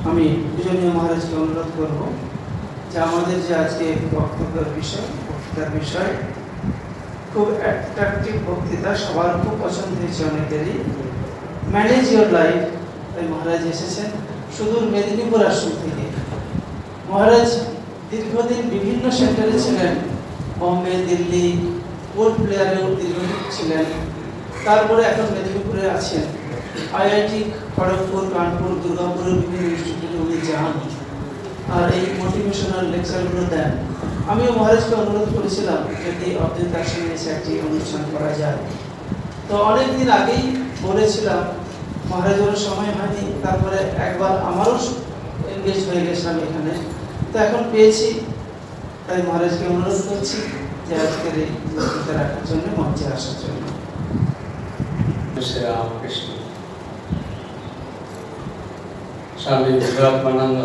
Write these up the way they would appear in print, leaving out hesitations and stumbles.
আমি পূজনীয় মহারাজকে অনুরোধ করব যে আমাদের যে আজকে বক্তব্যের বক্তৃতার বিষয় খুব অ্যাট্রাকটিভ বক্তৃতা, সবার খুব পছন্দ হয়েছে অনেকেরই। Manage your life. তাই মহারাজ এসেছেন সুদূর মেদিনীপুর আশ্রম থেকে। মহারাজ দীর্ঘদিন বিভিন্ন সেক্টরে ছিলেন, বম্বে, দিল্লি, পোর্ট ব্লেয়ারেও দীর্ঘদিন ছিলেন। তারপরে এখন মেদিনীপুরে আছেন। আইআইটি খড়গপুর, কানপুর, দুর্গাপুরের বিভিন্ন ইনস্টিটিউটে উনি যান আর এই মোটিভেশনাল লেকচারগুলো দেন। আমিও মহারাজকে অনুরোধ করেছিলাম যদি অদ্বৈত আশ্রমে এসে একটি অনুষ্ঠান করা যায়। তো অনেক দিন আগেই বলেছিলাম, মহারাজেরও সময় হয়নি। তারপরে একবার আমারও এনগেজ হয়ে গেছিলাম এখানে, তো এখন পেয়েছি। তাই মহারাজকে অনুরোধ করছি যে আজকের এই বক্তৃতা রাখার জন্য, মঞ্চে আসার জন্য। রামকৃষ্ণ স্বামী বিবেকানন্দ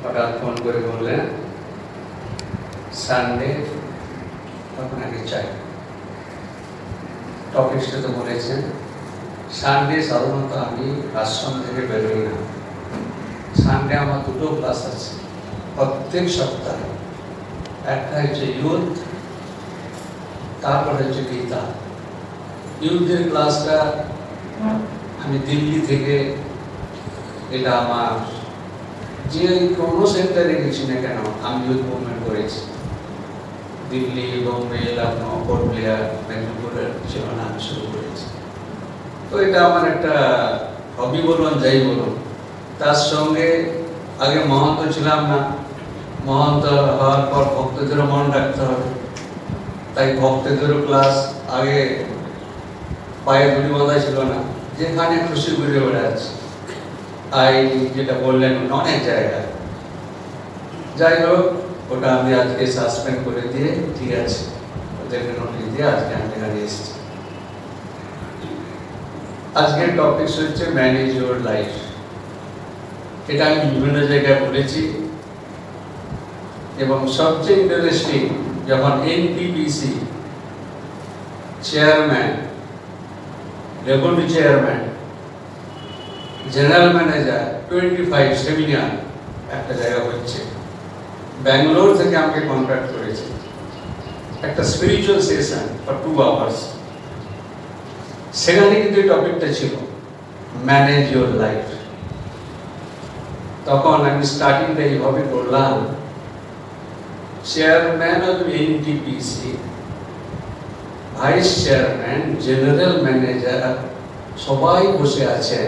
হঠাৎ ফোন করে বললেন, সানডে আপনাকে চাই। টপিকসটা তো বলেছেন। সানডে সাধারণত আমি আশ্রম থেকে বেরোই না। সানডে আমার দুটো ক্লাস আছে প্রত্যেক সপ্তাহে। একটা হচ্ছে ইউথ, তারপর হচ্ছে গীতা। ইউথের ক্লাসটা আমি দিল্লি থেকে, এটা আমার যে কোনো সেন্টারে গেছি না কেন আমি ইউথ মুভমেন্ট করেছি। দিল্লি, বোম্বে, লখনৌ, পোর্ট ব্লেয়ার, মেদিনীপুরের জীবন আমি শুরু করেছি। তো এটা আমার একটা হবি বলুন, যাই বলুন। তার সঙ্গে আগে মহন্ত ছিলাম না। মহন্ত হওয়ার পর ভক্তদেরও মন রাখতে হবে, তাই ভক্তদেরও ক্লাস। আগে পায়ে গুলি বাঁধা ছিল না, যেখানে খুশি ঘুরে বেড়াচ্ছে। আই যেটা বললেন অনেক জায়গায়। যাই হোক, ওটা আমি আজকে সাসপেন্ড করে দিয়ে, ঠিক আছে, ওদেরকে নোটিশ দিয়ে আজকে আমি এখানে এসেছি। আজকের টপিক হচ্ছে ম্যানেজ ইউর লাইফ। এটা আমি বিভিন্ন জায়গায় বলেছি এবং সবচেয়ে ইন্টারেস্টিং, যখন NTPC chairman, deputy chairman, general manager 25 seminar একটা জায়গা হচ্ছে, ব্যাঙ্গালোর থেকে আমাকে কন্ট্যাক্ট করেছে একটা স্পিরিচুয়াল সেশন ফর 2 আওয়ার্স। সেখানে কিন্তু এই টপিকটা ছিল ম্যানেজ ইউর লাইফ। তখন আমি স্টার্টিংটা এইভাবে করলাম, chairman of NTPC, vice chairman, general manager সবাই বসে আছে।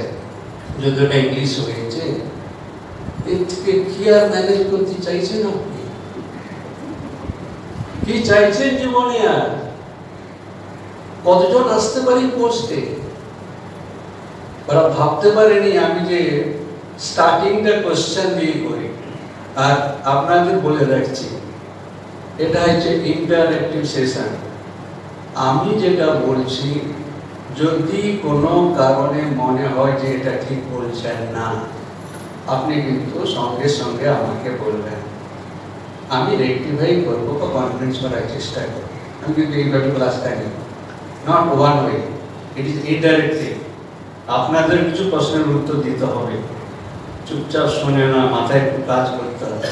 যদি ওটা ইংলিশ হয়েছে, এর থেকে কি আর ম্যানেজ করতে চাইছেন আপনি? কি চাইছেন জীবনে? আর কতজন আসতে পারি পোস্টে? ওরা ভাবতে পারেনি আমি যে স্টার্টিংটা কোশ্চেন দিয়ে করি। আর আপনাদের বলে রাখছি, এটা হচ্ছে ইন্টারঅ্যাক্টিভ সেশন। আমি যেটা বলছি, যদি কোনো কারণে মনে হয় যে এটা ঠিক বলছেন না, আপনি কিন্তু সঙ্গে সঙ্গে আমাকে বলবেন। আমি রেক্টিফাই করবো বা কনফিডেন্স করার চেষ্টা করবো। আমি কিন্তু এইভাবে ক্লাসটা নিই, not one way, it is interactive. আপনাদের কিছু প্রশ্নের উত্তর দিতে হবে, চুপচাপ শুনে না, মাথায় একটু কাজ করতে হবে।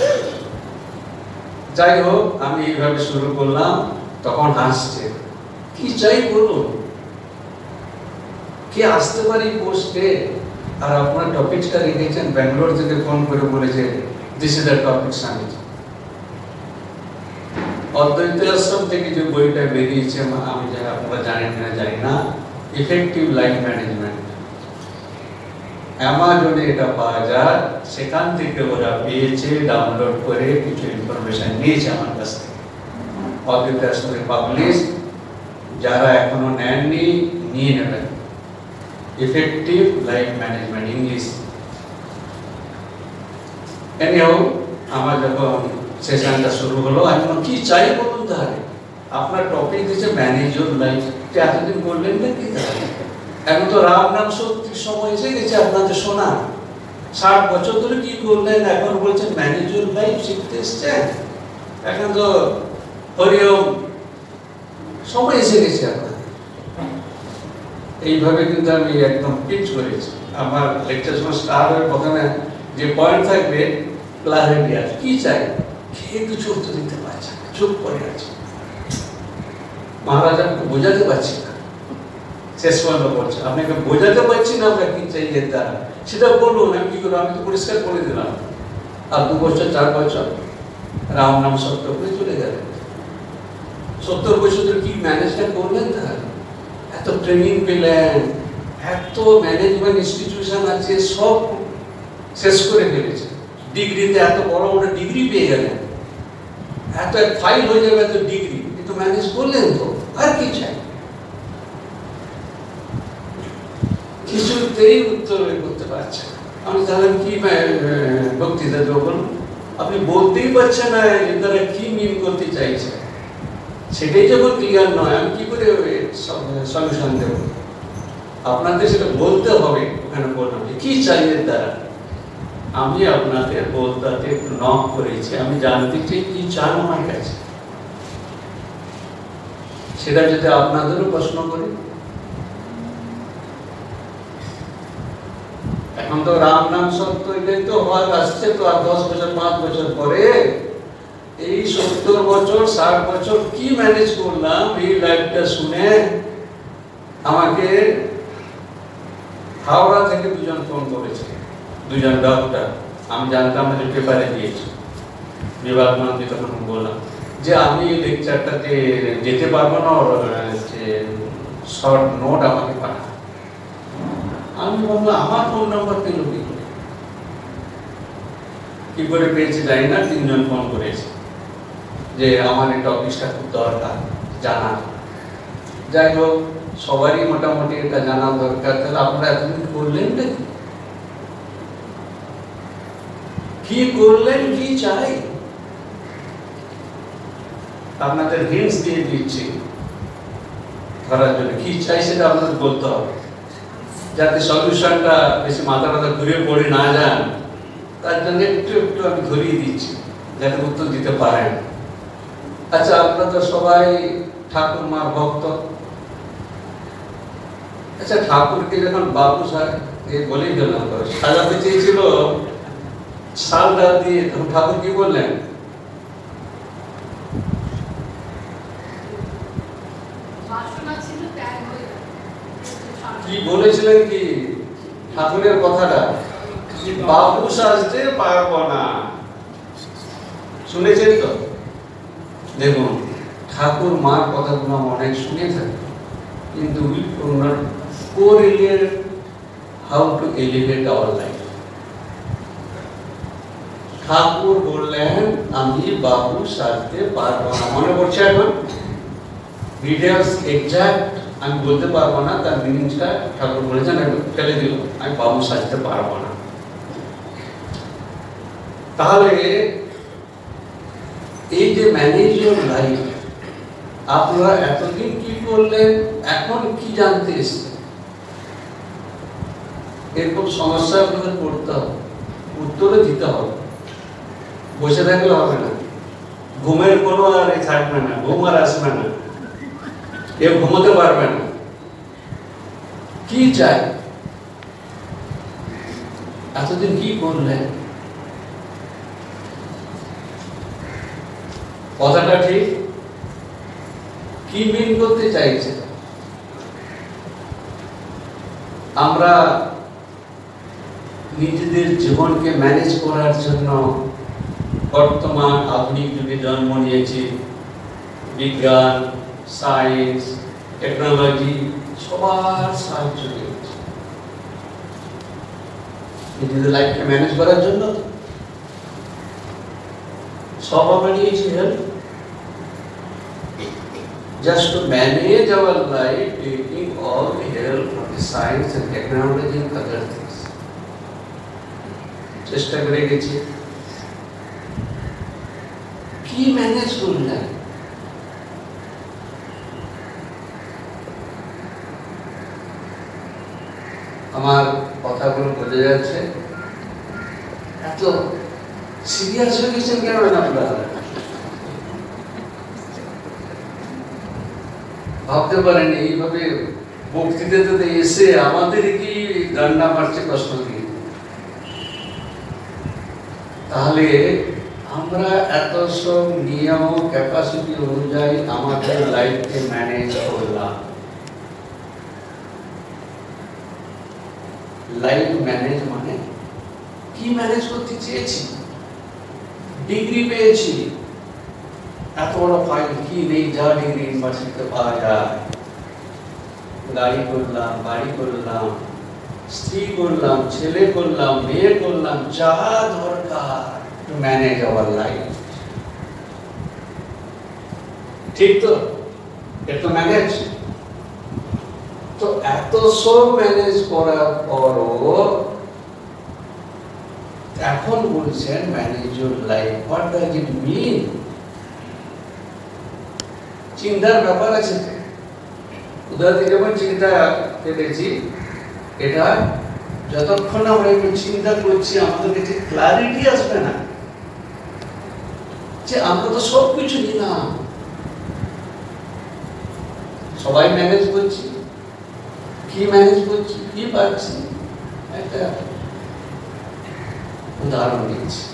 যাই হোক, আমি এইভাবে শুরু করলাম। তখন হাসছে, কি চাই বলুন, কে আসতে পারি পোস্টে? আর আপনার টপিকটা রেখেছেন, ব্যাঙ্গালোর থেকে ফোন করে বলেছে this is the topic summit. অদ্বৈত আশ্রম থেকে যে বইটা বেরিয়েছে, আমি যারা আপনারা জানেন না জানি না, ইফেক্টিভ লাইফ ম্যানেজমেন্ট, অ্যামাজনে এটা পাওয়া যায়। সেখান থেকে ওরা পেয়েছে, ডাউনলোড করে কিছু ইনফরমেশন নিয়েছে আমার কাছ থেকে। অদ্বৈত আশ্রমে পাবলিশ, যারা এখনো নেননি নিয়ে নেবেন। Effective life management, English. Anyhow, আমার যখন সেশনটা শুরু হলো, আমি কি চাই বলুন তাহলে? আপনার টপিক দিচ্ছে ম্যানেজ ইউর লাইফ। এতদিন বললেন না কি? তাহলে এখন তো রাম নাম সত্যি সময় এসে গেছে আপনাদের শোনা। 60 বছর ধরে কি করলেন, এখন বলছেন ম্যানেজ ইউর লাইফ শিখতে এসছেন। এখন তো হরিওম সময় এসে গেছে আপনার। এইভাবে কিন্তু আমি একদম পিচ করেছি। আমার লেকচার সময় স্টার্ট হয়ে প্রথমে যে পয়েন্ট থাকবে ক্লারিটি আছে, কি চাই, খেয়ে কিছু উত্তর দিতে পারছে না, চুপ করে আছে। মহারাজ আমাকে বোঝাতে পারছি না, শেষ পর্যন্ত বলছে আপনাকে বোঝাতে পারছি না আমরা কি চাই এর দ্বারা, সেটা বলুন, আমি কি করবো, আমি তো পরিষ্কার করে দিলাম। আর 2 বছর 4 বছর রাম নাম সত্য করে চলে গেলেন। 70 বছর ধরে কি ম্যানেজমেন্ট করলেন, তার এত ট্রেনিং পেলেন, এত ম্যানেজমেন্ট ইনস্টিটিউশন আছে, সব শেষ করে ফেলেছে। ডিগ্রিতে এত বড় বড় ডিগ্রি পেয়ে গেলেন, এত ফাইল হয়ে যাবে এত ডিগ্রি, কিন্তু ম্যানেজ করলেন তো, আর কি চাই? কিছুতেই উত্তর করতে পারছে না। আমি তাহলে কি বক্তৃতা দেবো? আপনি বলতেই পারছেন না যে তারা কি মিন করতে চাইছে, সেটাই যখন ক্লিয়ার নয়, আমি কি করে সলিউশন দেব? আপনাদের সেটা বলতে হবে। ওখানে বললাম যে কি চাই এর দ্বারা, আমি আপনাদের বলতে নক করেছি, আমি জানতে চাই কি চান আমার কাছে। সেটা যদি আপনাদেরও প্রশ্ন করি, এখন তো রাম নাম সত্য এটাই তো হওয়ার আসছে, তো আর 10 বছর 5 বছর পরে এই 70 বছর 60 বছর কি ম্যানেজ করলাম, এই লাইফটা শুনে আমাকে হাওড়া থেকে 2 জন ফোন করেছে, 2 জন ডক্টর। আমি জানতাম না, যে পেপারে দিয়েছি, বিভাগ মন্ত্রী তখন বললাম যে আমি এই লেকচারটাতে যেতে পারবো না, শর্ট নোট আমাকে পাঠা। আমি ভাবলাম আমার ফোন নাম্বার পেল কি করে পেয়েছি জানি না, 3 জন ফোন করেছে যে আমার এই টপিকটা খুব দরকার জানার। যাই হোক, সবারই মোটামুটি এটা জানা দরকার। তাহলে আপনারা এতদিন করলেন নাকি, কি করলেন, কি চাই? আপনাদের হিন্টস দিয়ে দিচ্ছি ধরার জন্য, কি চাই সেটা আপনাদের বলতে হবে, যাতে সলিউশনটা বেশি মাথা ঘুরে পড়ে না যান। তার জন্য একটু একটু আমি ধরিয়ে দিচ্ছি, যাতে উত্তর দিতে পারেন। আচ্ছা, আপনারা তো সবাই ঠাকুর মার ভক্ত। আচ্ছা, ঠাকুরকে যখন বাবু বলেই গেলাম সাজাতে চেয়েছিল শালটা দিয়ে, তখন ঠাকুর কি বললেন? কি বলেছিলেন, কি ঠাকুরের কথাটা, বাবু সাজতে পারবো না, শুনেছেন তো? দেখুন, ঠাকুর মার কথাগুলো আমরা অনেক শুনে থাকি, কিন্তু we do not correlate how to elevate our life. ঠাকুর বললেন আমি বাবু সাজতে পারবো না, মনে পড়ছে এখন? ডিটেলস এক্সাক্ট আমি বলতে পারবো না, তার মিনিংটা ঠাকুর বলেছেন, আমি ফেলে দিল, আমি বাবু সাজতে পারবো না। তাহলে এই যে ম্যানেজ ইওর লাইফ, আপনারা এতদিন কি করলেন, এখন কি জানতে এসেছেন? এরকম সমস্যা আপনাদের পড়তে হবে, উত্তরে দিতে হবে, বসে থাকলে হবে না। ঘুমের কোনো আর থাকবে না, ঘুম আর আসবে না, কেউ ঘুমোতে পারবে না। কি চাই, এতদিন কি করলেন? কথাটা ঠিক, কি মিন করতে চাইছে? আমরা নিজেদের জীবনকে ম্যানেজ করার জন্য বর্তমান আধুনিক যুগে জন্ম নিয়েছি। বিজ্ঞান, সায়েন্স, টেকনোলজি সবার সাহায্য নিয়েছে নিজেদের লাইফকে ম্যানেজ করার জন্য। সব আমরা নিয়েছি help, just to manage our life, taking all the help from the science and technology and other things. চেষ্টা করে গেছি, কি ম্যানেজ করলেন? আমার কথাগুলো বোঝা যাচ্ছে? এত সিরিয়াস হয়ে গেছেন কেন আপনারা? ভাবতে পারেন এইভাবে বক্তৃতাতে এসে আমাদের কি ডান্ডা মারছে প্রশ্ন দিয়ে, তাহলে আমরা এত সব নিয়ম ক্যাপাসিটি অনুযায়ী আমাদের লাইফকে ম্যানেজ করলাম। লাইফ ম্যানেজ মানে কি ম্যানেজ করতে চেয়েছি? ডিগ্রি পেয়েছি, এত বড় ফাইল কি নেই যা ডিগ্রি ইউনিভার্সিটিতে পাওয়া যায়। গাড়ি করলাম, বাড়ি করলাম, স্ত্রী করলাম, ছেলে করলাম, মেয়ে করলাম, যা দরকার টু ম্যানেজ আওয়ার লাইফ। ঠিক তো? এটা ম্যানেজ। তো এত সব ম্যানেজ করার পরও এখন বলছেন manage your life. What does it mean? চিন্তার ব্যাপার আছে। উদাহরণ যেমন চিন্তা পেয়েছি, এটা যতক্ষণ আমরা একটু চিন্তা করছি আমাদের কাছে ক্লারিটি আসবে না যে আমরা তো সব কিছু নিলাম, সবাই ম্যানেজ করছি, কি ম্যানেজ করছি, কি পাচ্ছি। একটা উদাহরণ দিচ্ছি।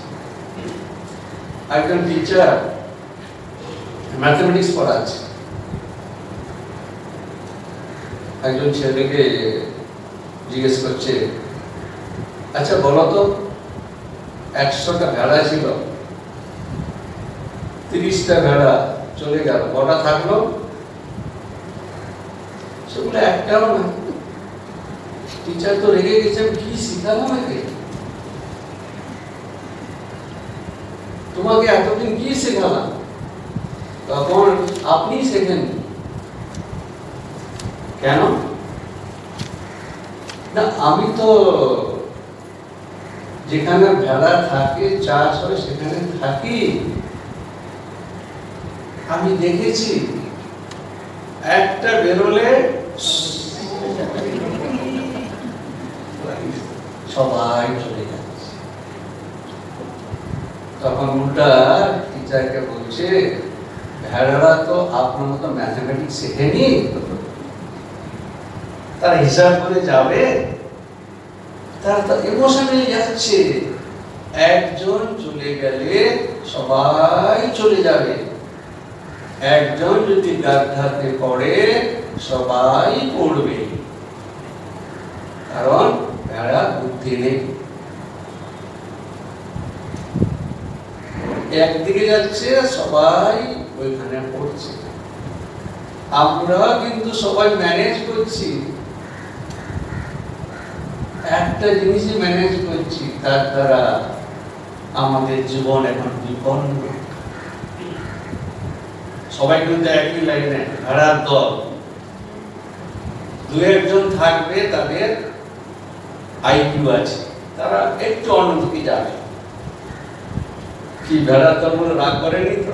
একজন টিচার ম্যাথমেটিক্স পড়াচ্ছে, একজন ছেলেকে জিজ্ঞেস করছে, আচ্ছা বলো তো 100টা ভেড়া ছিল, 30টা ভেড়া চলে গেল, কটা থাকলো? সেগুলো একটাও না। টিচার তো রেগে গেছে, কি শিখালাম একে, তোমাকে এতদিন কি শেখালাম? তখন আপনি শেখেন কেন? না, আমি তো যেখানে ভেড়া থাকে, চাষ হয়, সেখানে থাকি, আমি দেখেছি একটা বেরোলে সবাই চলে যাচ্ছে। তখন উল্টা টিচারকে বলছে, ভেড়ারা তো আপনার মতো ম্যাথমেটিক্স শেখেনি, তারা হিসাব করে যাবে, তারা তো ইমোশনে যাচ্ছে। একজন চলে গেলে সবাই চলে যাবে, একজন যদি গাধাতে পড়ে সবাই পড়বে, কারণ ভেড়া বুদ্ধি নেই। একদিকে যাচ্ছে, সবাই ওইখানে পড়ছে। আমরা কিন্তু সবাই ম্যানেজ করছি, একটা জিনিসই ম্যানেজ করছি, তার দ্বারা আমাদের জীবন এখন বিপন্ন। সবাই কিন্তু একই লাইনে, ভেড়ার দল। দু একজন থাকবে তাদের আইকিউ আছে, তারা একটু অন্যদিকে যাবে। কি ভেড়ার দল বলে রাগ করেনি তো?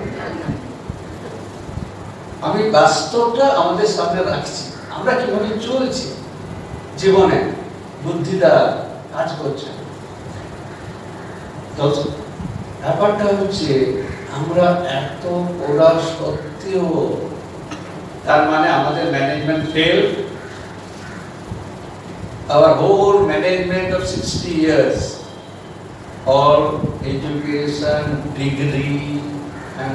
আমি বাস্তবটা আমাদের সামনে রাখছি, আমরা কিভাবে চলছি জীবনে, বুদ্ধিটা কাজ করছে। তো ব্যাপারটা হচ্ছে আমরা এত পড়া সত্ত্বেও, তার মানে আমাদের management fail. Our whole management of 60 years, all education, degree, and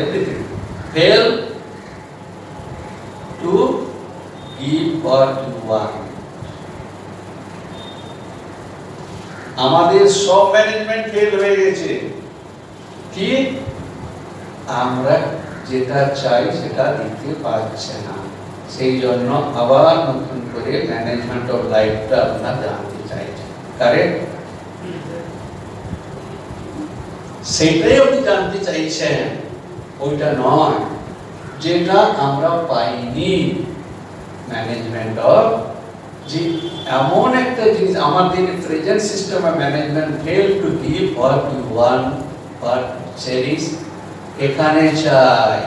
everything, fail to give what you want. আমাদের সব ম্যানেজমেন্ট ফেল হয়ে গেছে। কি? আমরা যেটা চাই সেটা দিতে পারছে না। সেই জন্য আবার নতুন করে ম্যানেজমেন্ট অফ লাইফটা আমরা জানতে চাইছি। কারেক্ট? সেটাই আপনি জানতে চাইছেন, ওইটা নয় যেটা আমরা পাইনি। ম্যানেজমেন্ট অফ, যে এমন একটা জিনিস আমাদের প্রেজেন্ট সিস্টেমে management fail to give what you want, what cherish, এখানে চাই।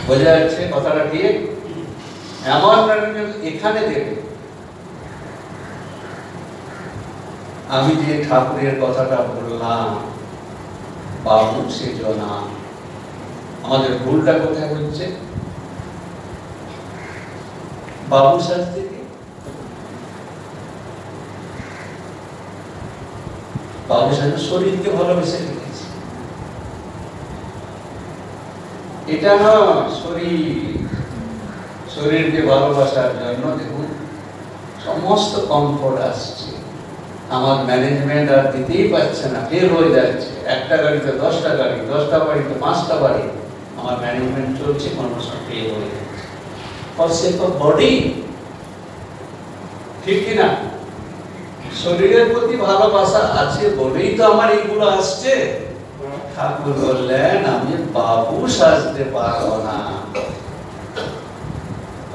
বোঝা যাচ্ছে কথাটা? ঠিক? এমন ম্যানেজমেন্ট এখানে দেবে। আমি যে ঠাকুরের কথাটা বললাম, বাবু সেজনা, আমাদের ভুলটা কোথায় হচ্ছে? বাবু সাজতে কি? বাবু সাজতে শরীরকে ভালোবেসে রেখেছে। এটা না, শরীরকে ভালোবাসার জন্য দেখুন সমস্ত কমফোর্ট আসছে। আমার ম্যানেজমেন্ট আর দিতেই পারছে না, ফেল হয়ে যাচ্ছে। একটা গাড়িতে 10টা গাড়ি, 10টা বাড়িতে 5টা বাড়ি, আমার ম্যানেজমেন্ট চলছে, কোনো সময় ফেল হয়ে যাচ্ছে। ফর সেক অফ বডি, ঠিক কিনা? শরীরের প্রতি ভালোবাসা আছে বলেই তো আমার এইগুলো আসছে। ঠাকুর বললেন আমি বাবু সাজতে পারবো না।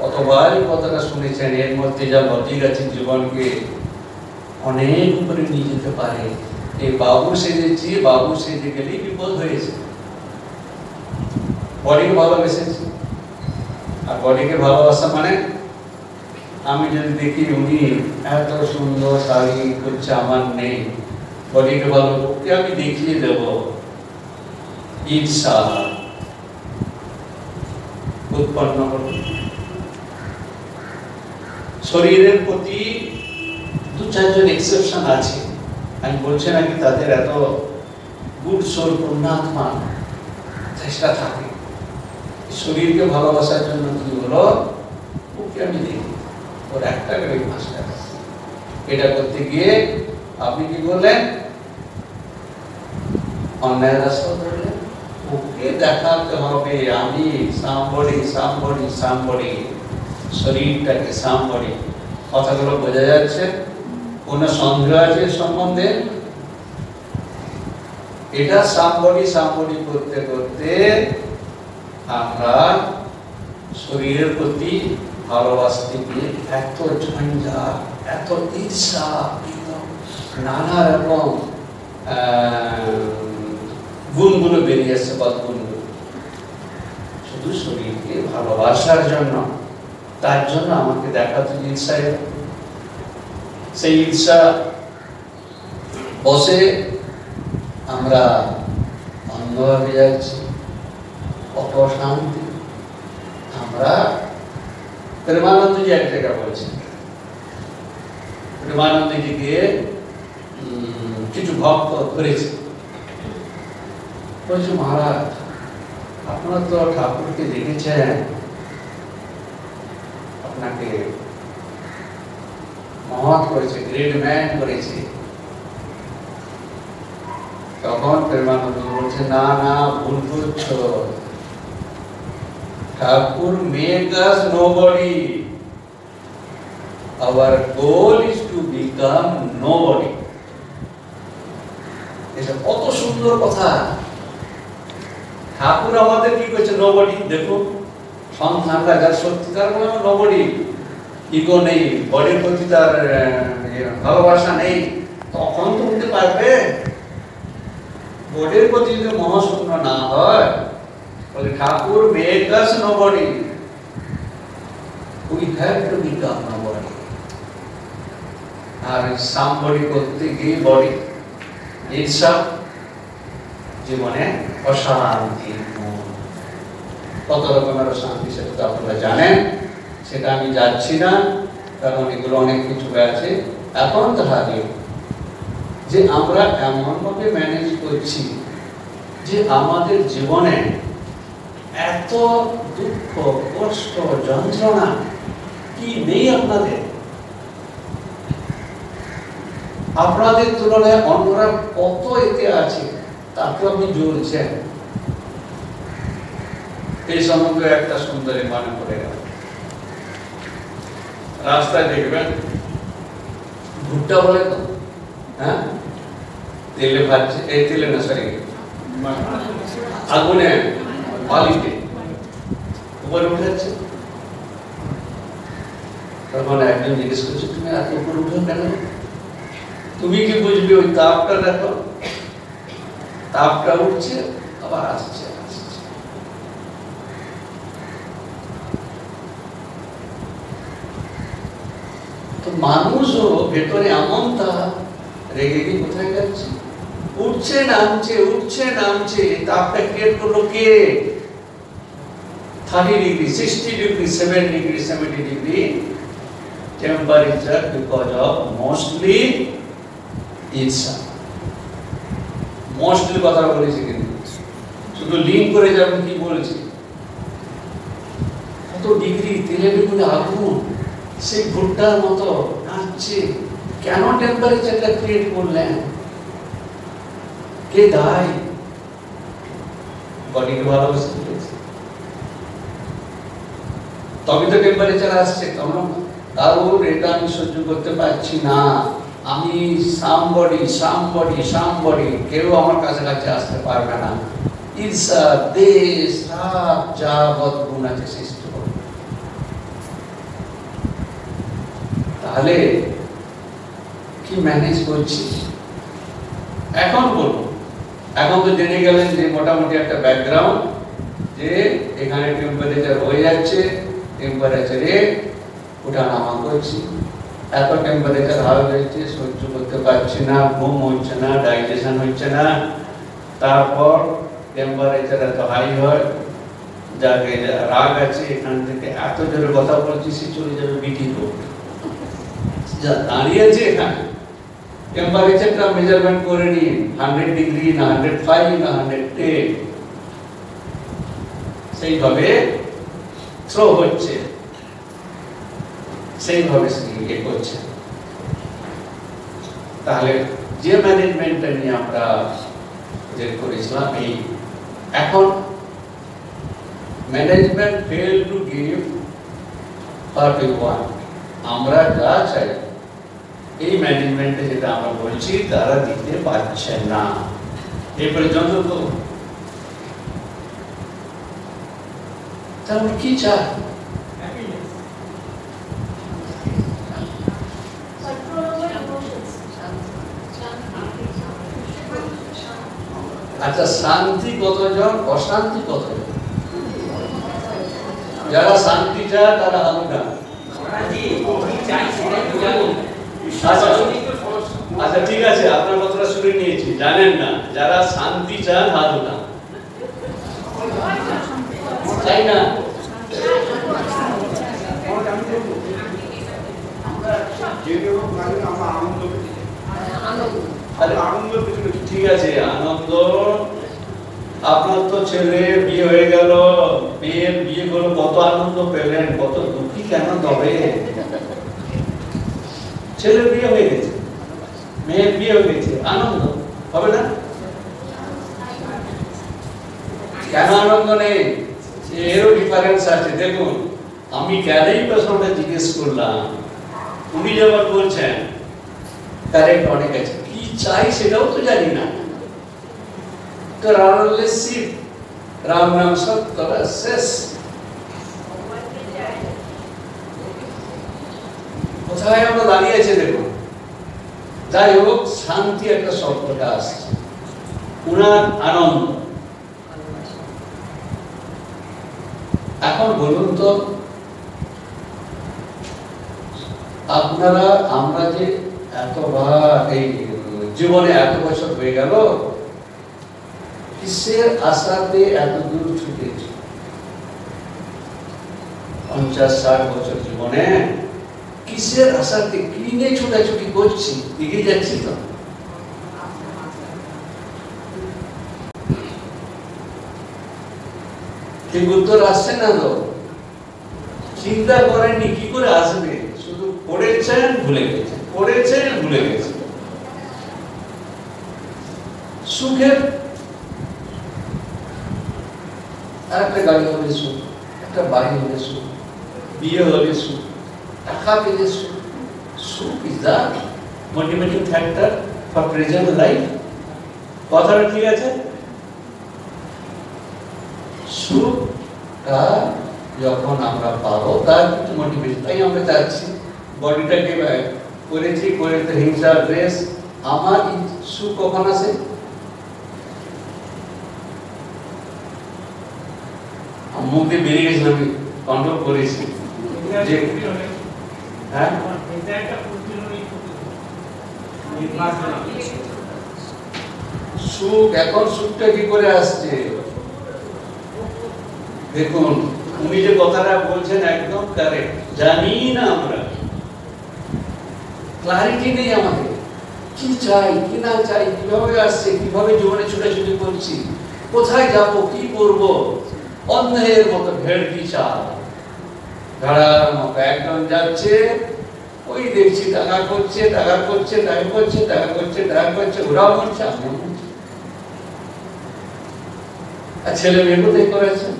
কতবারই কথাটা শুনেছেন, এর মধ্যে যা লজিক আছে জীবনকে অনেক উপরে নিয়ে যেতে পারে। এই বাবু সেজেছি, বাবু সেজে গেলেই বিপদ হয়েছে। বডিকে ভালোবেসেছি, আর বডিকে ভালোবাসা মানে আমি যদি দেখি উনি এত সুন্দর শাড়ি করছে, আমার নেই, বডিকে ভালো ওকে আমি দেখিয়ে দেব, ঈর্ষা উৎপন্ন করবে। শরীরের প্রতি 2-4 জন এক্সেপশন আছে, আমি বলছি নাকি তাদের এত গুড সোল পুণ্যাত্মা চেষ্টা থাকে। শরীরকে ভালোবাসার জন্য কি হলো, ওকে আমি দেখি ওর একটা করে 5 টাকা। এটা করতে গিয়ে আপনি কি বললেন, অন্যায় রাস্তা ধরলেন। ওকে দেখাতে হবে আমি সামবডি, শরীরটাকে সামবডি। কথাগুলো বোঝা যাচ্ছে? কোন সন্দেহ আছে সম্বন্ধে? এটা সামবডি করতে করতে আমরা শরীরের প্রতি ভালোবাসতে গিয়ে এত ঝঞ্ঝাট, এত ঈর্ষা, নানা রকম গুণগুলো বেরিয়ে আসছে, বদগুণগুলো, শুধু শরীরকে ভালোবাসার জন্য। তার জন্য আমাকে দেখাতে ঈর্ষা, সেই ঈর্ষা বসে আমরা অন্ধ হয়ে যাচ্ছি, কত শান্তি। আমরা প্রেমানন্দজি এক জায়গা বলছেন, প্রেমানন্দজিকে কিছু ভক্ত ধরেছে, বলছে মহারাজ আপনারা তো ঠাকুরকে দেখেছেন, আপনাকে মহৎ করেছে, গ্রেট ম্যান করেছে। তখন প্রেমানন্দ বলছে না না, ভুল করছো, Thakur make us nobody, our goal is to become nobody. এটা কত সুন্দর কথা। ঠাকুর আমাদের কি করছে, নোবডি। দেখুন সন্তানরা যার সত্যিকার নোবডি, ইগো নেই, বডির প্রতি তার ভালোবাসা নেই, তখন তো উঠতে পারবে। বডির প্রতি যদি মহাশূন্য না হয়, বলে Thakur make us nobody, we have to become nobody. আর সামবডি করতে গিয়ে বডি, ঈর্ষা, জীবনে অশান্তি, কত রকমের অশান্তি, সেটা তো আপনারা জানেন, সেটা আমি যাচ্ছি না, কারণ এগুলো অনেক কিছু আছে। এখন তাহলে যে আমরা এমনভাবে ম্যানেজ করছি যে আমাদের জীবনে এত দুঃখ, কষ্ট, যন্ত্রণা কি নেই আপনাদের? আপনাদের তুলনায় অন্যরা কত এতে আছে, তাকে আপনি জ্বলছেন। এই সম্বন্ধে একটা সুন্দরী মনে পড়ে গেল। রাস্তায় দেখবেন ভুট্টা বলে তো, হ্যাঁ, তেলে ভাজছে, এই তেলে না, সরি আগুনে, বালিতে উপরে উঠে যাচ্ছে। তখন একজন জিজ্ঞেস করছে তুমি এত উপরে উঠে কেন? তুমি কি বুঝবে, ওই তাপটা দেখো, তাপটা উঠছে আবার আসছে। তো মানুষও ভেতরে এমন তা রেগে গিয়ে কোথায় যাচ্ছে, উঠছে নামছে, তাপটা ক্রিয়েট করলো কে? 30 degree, 60 degree, 70 degree temperature because of mostly is sun. Mostly কথা বলেছি কিন্তু শুধু লিঙ্ক করে যাবেন কি বলেছি কত ডিগ্রি তেলে বেগুনে আগুন সেই ভুট্টার মতো নাচছে কেন টেম্পারেচারটা ক্রিয়েট করলেন কে দায় বডিকে ভালোবাসতে পেরেছে তবে তো টেম্পারেচার আসছে কারণ কারোর এটা আমি সহ্য করতে পারছি না আমি সামবডি কেউ আমার কাছাকাছি আসতে পারবে না ঈর্ষা দেশ রাগ যাবৎ গুণ আছে সৃষ্টি করবে তাহলে কি ম্যানেজ করছি এখন বলুন এখন তো জেনে গেলেন যে মোটামুটি একটা ব্যাকগ্রাউন্ড যে এখানে টেম্পারেচার হয়ে যাচ্ছে টেম্পারেচারে ওঠানামা করছি এত টেম্পারেচার হাই হয়েছে সহ্য করতে পারছি না ঘুম হচ্ছে না ডাইজেশন হচ্ছে না তারপর টেম্পারেচার এত হাই হয় যাকে রাগ আছে এখান থেকে এত জোরে কথা বলছি সে চলে যাবে বিটি রোড যা দাঁড়িয়েছে এখানে টেম্পারেচারটা মেজারমেন্ট করে নিন 100 ডিগ্রি না 105 না 110 সেইভাবে থ্রো হচ্ছে সেইভাবে ইয়ে করছে তাহলে যে ম্যানেজমেন্টটা নিয়ে আমরা যে করেছিলাম এই এখন management fail to give what we want আমরা যা চাই এই ম্যানেজমেন্টে যেটা আমরা বলছি তারা দিতে পারছে না এই পর্যন্ত তো তাহলে কি চাই আচ্ছা শান্তি কতজন অশান্তি কতজন যারা শান্তি চায় তারা হালকা আচ্ছা ঠিক আছে আপনার কথাটা শুনে নিয়েছি জানেন না যারা শান্তি চান হাত উঠান তাই না ঠিক আছে আনন্দ আপনার তো ছেলে বিয়ে হয়ে গেল মেয়ের বিয়ে হলো কত আনন্দ পেলেন কত দুঃখী কেন তবে ছেলের বিয়ে হয়ে গেছে মেয়ের বিয়ে হয়ে গেছে আনন্দ হবে না কেন আনন্দ নেই এরও ডিফারেন্স আছে দেখুন আমি কেন এই প্রশ্নটা জিজ্ঞেস করলাম উনি যখন বলছেন কারেক্ট অনেক আছে কি চাই সেটাও তো জানি না তো রাম নাম সত্তর শেষ কোথায় আমরা দাঁড়িয়ে আছে দেখুন যাই হোক শান্তি একটা শব্দটা আসছে উনার আনন্দ এখন বলুন তো আপনারা আমরা যে এতবার এই জীবনে এত বছর হয়ে গেল কিসের আশাতে এত দূর ছুটেছি 50-60 বছর জীবনে কিসের আশাতে কি নিয়ে ছোটাছুটি করছি এগিয়ে যাচ্ছি তো ঠিক উত্তর আসছে না তো চিন্তা করেননি কি করে আসবে শুধু পড়েছেন ভুলে গেছেন পড়েছেন ভুলে গেছেন সুখের একটা গাড়ি হলে সুখ একটা বাড়ি হলে সুখ বিয়ে হলে সুখ টাকা পেলে সুখ সুখ is the motivating factor for present life কথাটা ঠিক আছে সুখটা যখন আমরা পাবো তার কিছু মোটিভেশন তাই আমরা চাচ্ছি বডিটাকে করেছি করে তো হিংসা ড্রেস আমার সুখ কখন আসে মুখ দিয়ে বেরিয়ে গেছিল আমি কন্ট্রোল করেছি যে হ্যাঁ সুখ এখন সুখটা কি করে আসছে দেখুন উনি যে কথাটা বলছেন একদম কারেক্ট জানি না আমরা ক্লারিটি নেই আমাদের, কি চাই কি না চাই, কিভাবে আসছে, কিভাবে জীবনে ছুটাছুটি করছি, কোথায় যাব, কি করব, অন্ধের মতো ভেড় কি চাল, ভেড়ার মতো একজন যাচ্ছে, ওই দেখছি টাকা করছে টাকা করছে টাকা করছে টাকা করছে টাকা করছে, ওরাও করছে আমিও করছি। আর ছেলে মেয়ে কোথায় করেছেন?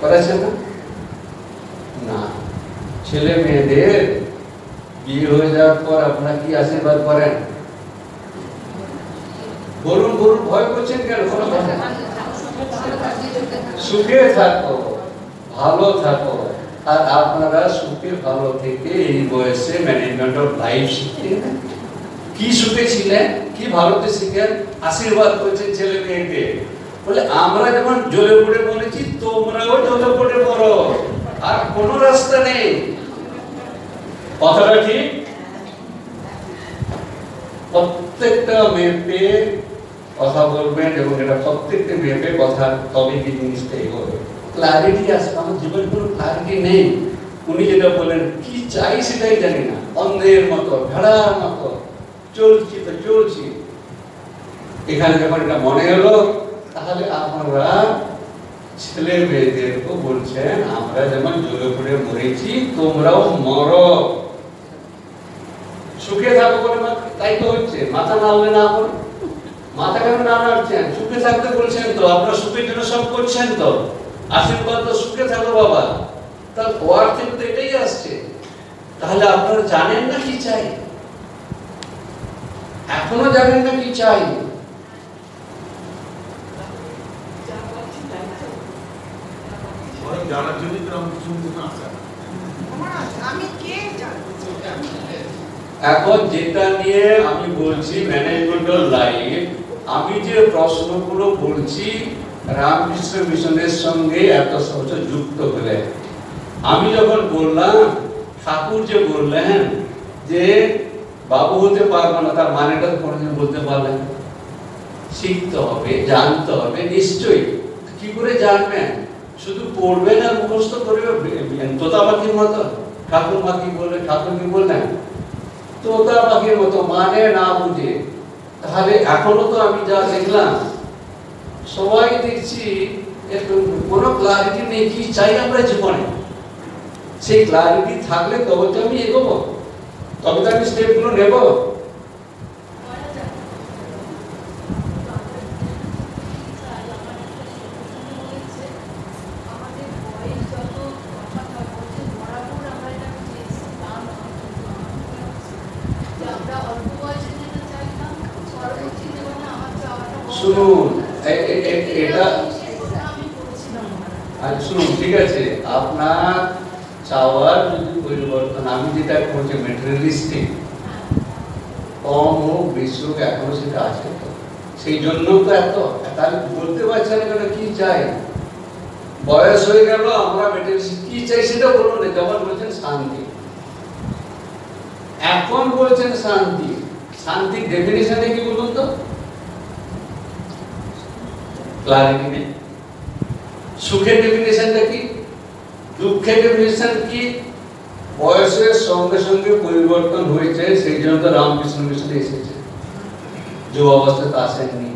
করেছেন না? না, ছেলে মেয়েদের বিয়ে হয়ে যাওয়ার পর আপনারা কি আশীর্বাদ করেন? বলুন বলুন, ভয় করছেন কেন? সুখে থাকো, ভালো থাকো। আর আপনারা সুখে ভালো থেকে এই বয়সে ম্যানেজমেন্ট অফ লাইফ শিখেন। কি সুখে ছিলেন, কি ভালোতে শিখেন, আশীর্বাদ করছেন ছেলে মেয়েকে। বলে আমরা যেমন জ্বলে পড়ে বলেছি, তোমরাও জ্বলে পড়ে পড়ো, আর কোনো রাস্তা নেই। কথাটা ঠিক? প্রত্যেকটা মেয়েকে কথা বলবেন এবং এটা প্রত্যেকটা মেয়েকে কথা, তবে কি জিনিসটা এগোবে, ক্লারিটি আসবে। আমার জীবনে কোনো ক্লারিটি নেই। উনি যেটা বলেন, কি চাই সেটাই জানি না, অন্ধের মতো ভেড়ার মতো চলছি তো চলছি। এখানে যখন এটা মনে হলো, তাহলে আপনারা ছেলে মেয়েদেরকে বলছেন, আমরা যেমন জ্বলে পড়ে মরেছি, তোমরাও মরো, সুখে থাকো বলে তাই তো হচ্ছে। মাথা নাড়লে না, মাথা কেন না নাড়ছেন? সুখে থাকতে বলছেন তো, আপনারা সুখের জন্য সব করছেন তো, আশীর্বাদ তো সুখে থাকো বাবা। তার ওয়ার থেকে তো এটাই আসছে। তাহলে আপনারা জানেন না কি চাই? এখনো জানেন না কি চাই? জানার জন্য এখন যেটা নিয়ে আমি বলছি ম্যানেজমেন্ট অফ লাইফ, আমি যে প্রশ্নগুলো বলছি রামকৃষ্ণ মিশনের সঙ্গে এত সহজ যুক্ত হলে, আমি যখন বললাম, ঠাকুর যে বললেন যে বাবু হতে পারবো না, তার মানেটা কোনদিন বলতে পারলেন? শিখতে হবে, জানতে হবে। নিশ্চয়ই, কি করে জানবেন? শুধু পড়বেন আর মুখস্থ করবেন তোতা পাখির মতো? ঠাকুর মা কি বললেন, ঠাকুর কি বললেন? তোতা পাখির মতো, মানে না বুঝে। তাহলে এখনো তো আমি যা দেখলাম, সবাই দেখছি কোনো ক্লারিটি নেই কি চাই আমরা জীবনে। সেই ক্লারিটি থাকলে তবে তো আমি এগোবো, তবে তো আমি স্টেপগুলো নেব। শুনুন, এটা শুনুন, ঠিক আছে, আপনার চাওয়ার যদি পরিবর্তন, আমি যেটা করছি ম্যাটেরিয়ালিস্টিক, কম হোক বেশি হোক, এখনো সেটা আছে তো, সেই জন্য তো এত। তাহলে বলতে পারছেন কেন কি চাই? বয়স হয়ে গেল, আমরা ম্যাটেরিয়ালিস্টিক কি চাই সেটা বলুন না। যখন বলছেন শান্তি, এখন বলছেন শান্তি, শান্তির ডেফিনিশনে কি বলুন তো? ক্লারিটি নেই। সুখের ডেফিনিশনটা কি, দুঃখের ডেফিনিশন কি? বয়সের সঙ্গে সঙ্গে পরিবর্তন হয়েছে, সেই জন্য তো রামকৃষ্ণ মিশনে এসেছে, যে অবস্থাতে আসেননি।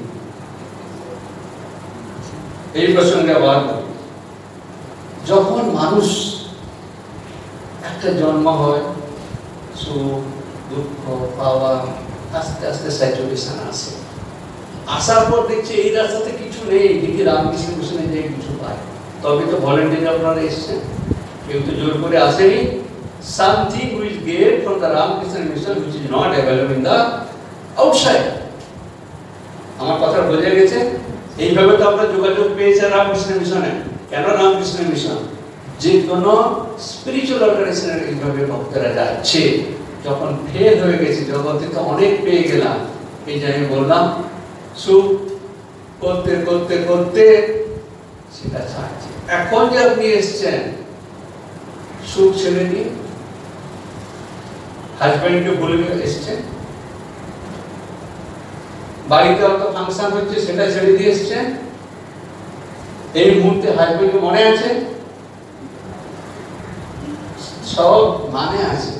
এই প্রসঙ্গে আবার যখন মানুষ একটা জন্ম হয়, সুখ দুঃখ পাওয়া, আস্তে আস্তে স্যাচুরেশন আসে। আসার পর দেখছি এই রাস্তাতে কিছু নেই, দেখি রামকৃষ্ণ মিশনে যে কিছু পায়। তবে তো ভলেন্টিয়ার আপনারা এসেছেন, কেউ তো জোর করে আসেনি। Something will get from the Ramakrishna mission which is not available in the outside. আমার কথা বোঝা গেছে? এইভাবে তো আমরা যোগাযোগ পেয়েছি রামকৃষ্ণ মিশনে। কেন রামকৃষ্ণ মিশন? যে কোনো স্পিরিচুয়াল অর্গানাইজেশনের এইভাবে ভক্তরা যাচ্ছে। যখন ফেল হয়ে গেছে, জগৎ থেকে অনেক পেয়ে গেলাম, এই যে আমি বললাম, সুখ করতে করতে করতে সেটা ছাড়ছে। এখন যে আপনি এসছেন, সুখ ছেড়ে দিয়ে হাজব্যান্ডকে বলে এসছেন, বাড়িতে অত ফাংশন হচ্ছে সেটা ছেড়ে দিয়ে এসছেন, এই মুহূর্তে হাজব্যান্ডকে মনে আছে? সব মানে আছে,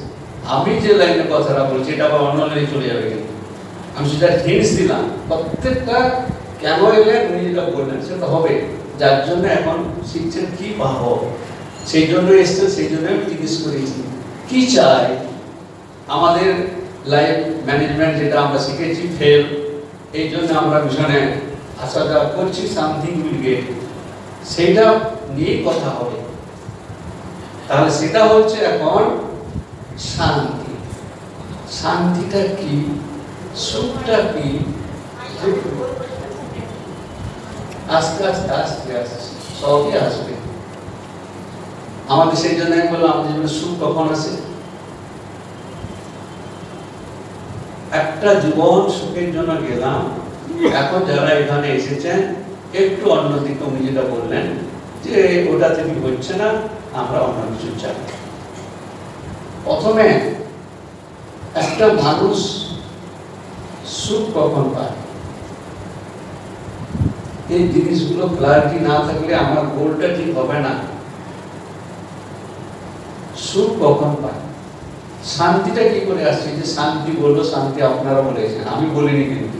আমি যে লাইনে কথাটা বলছি এটা আবার অন্য লাইনে চলে যাবে, কিন্তু আমি সেটা হিন্টস দিলাম। প্রত্যেকটা কেন এলেন উনি যেটা বললেন সেটা হবে, যার জন্য এখন শিখছেন কি পাবো, সেই জন্য এসছেন, সেই জন্য আমি জিজ্ঞেস করেছি কি চাই। আমাদের লাইফ ম্যানেজমেন্ট যেটা আমরা শিখেছি ফেল, এই জন্য আমরা মিশনে আসা যাওয়া করছি, সামথিং উইল গেট, সেইটা নিয়ে কথা হবে। তাহলে সেটা হচ্ছে এখন শান্তি। শান্তিটা কি, সুখটা কি, আস্তে আস্তে আস্তে আস্তে সবই আসবে। আমাদের সেই জন্য আমি বললাম আমাদের জন্য সুখ কখন আসে, একটা জীবন সুখের জন্য গেলাম। এখন যারা এখানে এসেছেন একটু অন্যদিকে উনি যেটা বললেন যে ওটা থেকে হচ্ছে না, আমরা অন্য কিছু চাই। প্রথমে একটা মানুষ সুখ কখন পায়, এই জিনিসগুলো ক্লারিটি না থাকলে আমার গোলটা ঠিক হবে না। সুখ কখন পায়, শান্তিটা কি করে আসছে, যে শান্তি বললো, শান্তি আপনারা বলেছেন, আমি বলিনি, কিন্তু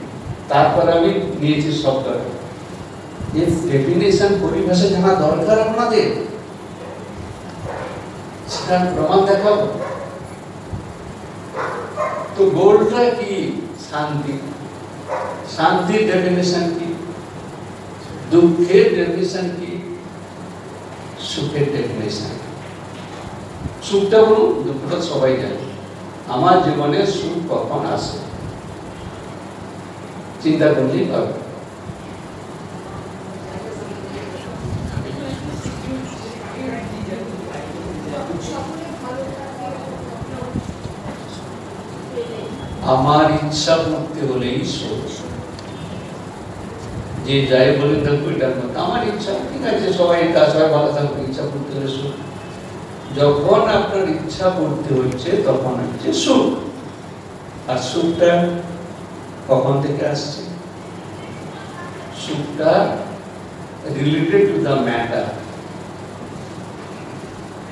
তারপর আমি নিয়েছি শব্দটা। এর ডেফিনেশন পরিভাষা জানা দরকার আপনাদের, সেটা প্রমাণ দেখাবো। তো গোলটা কি, শান্তি। শান্তির ডেফিনেশন কি, দুঃখের ডেফিনেশন কি, সুখের ডেফিনেশন। সুখটা বলুন, দুঃখটা সবাই জানে। আমার জীবনে সুখ কখন আসে চিন্তা করলেই পাবে। আমার ইচ্ছা পূর্তি হলেই সুখ। যে যাই বলেন থাকবো এটার মধ্যে আমার ইচ্ছা, ঠিক আছে, সবাই এটা সবাই ভালো থাকবে, ইচ্ছা পূর্তি হলে সুখ। যখন আপনার ইচ্ছা পূর্তি হচ্ছে তখন হচ্ছে সুখ। আর সুখটা কখন থেকে আসছে, সুখটা related to the matter,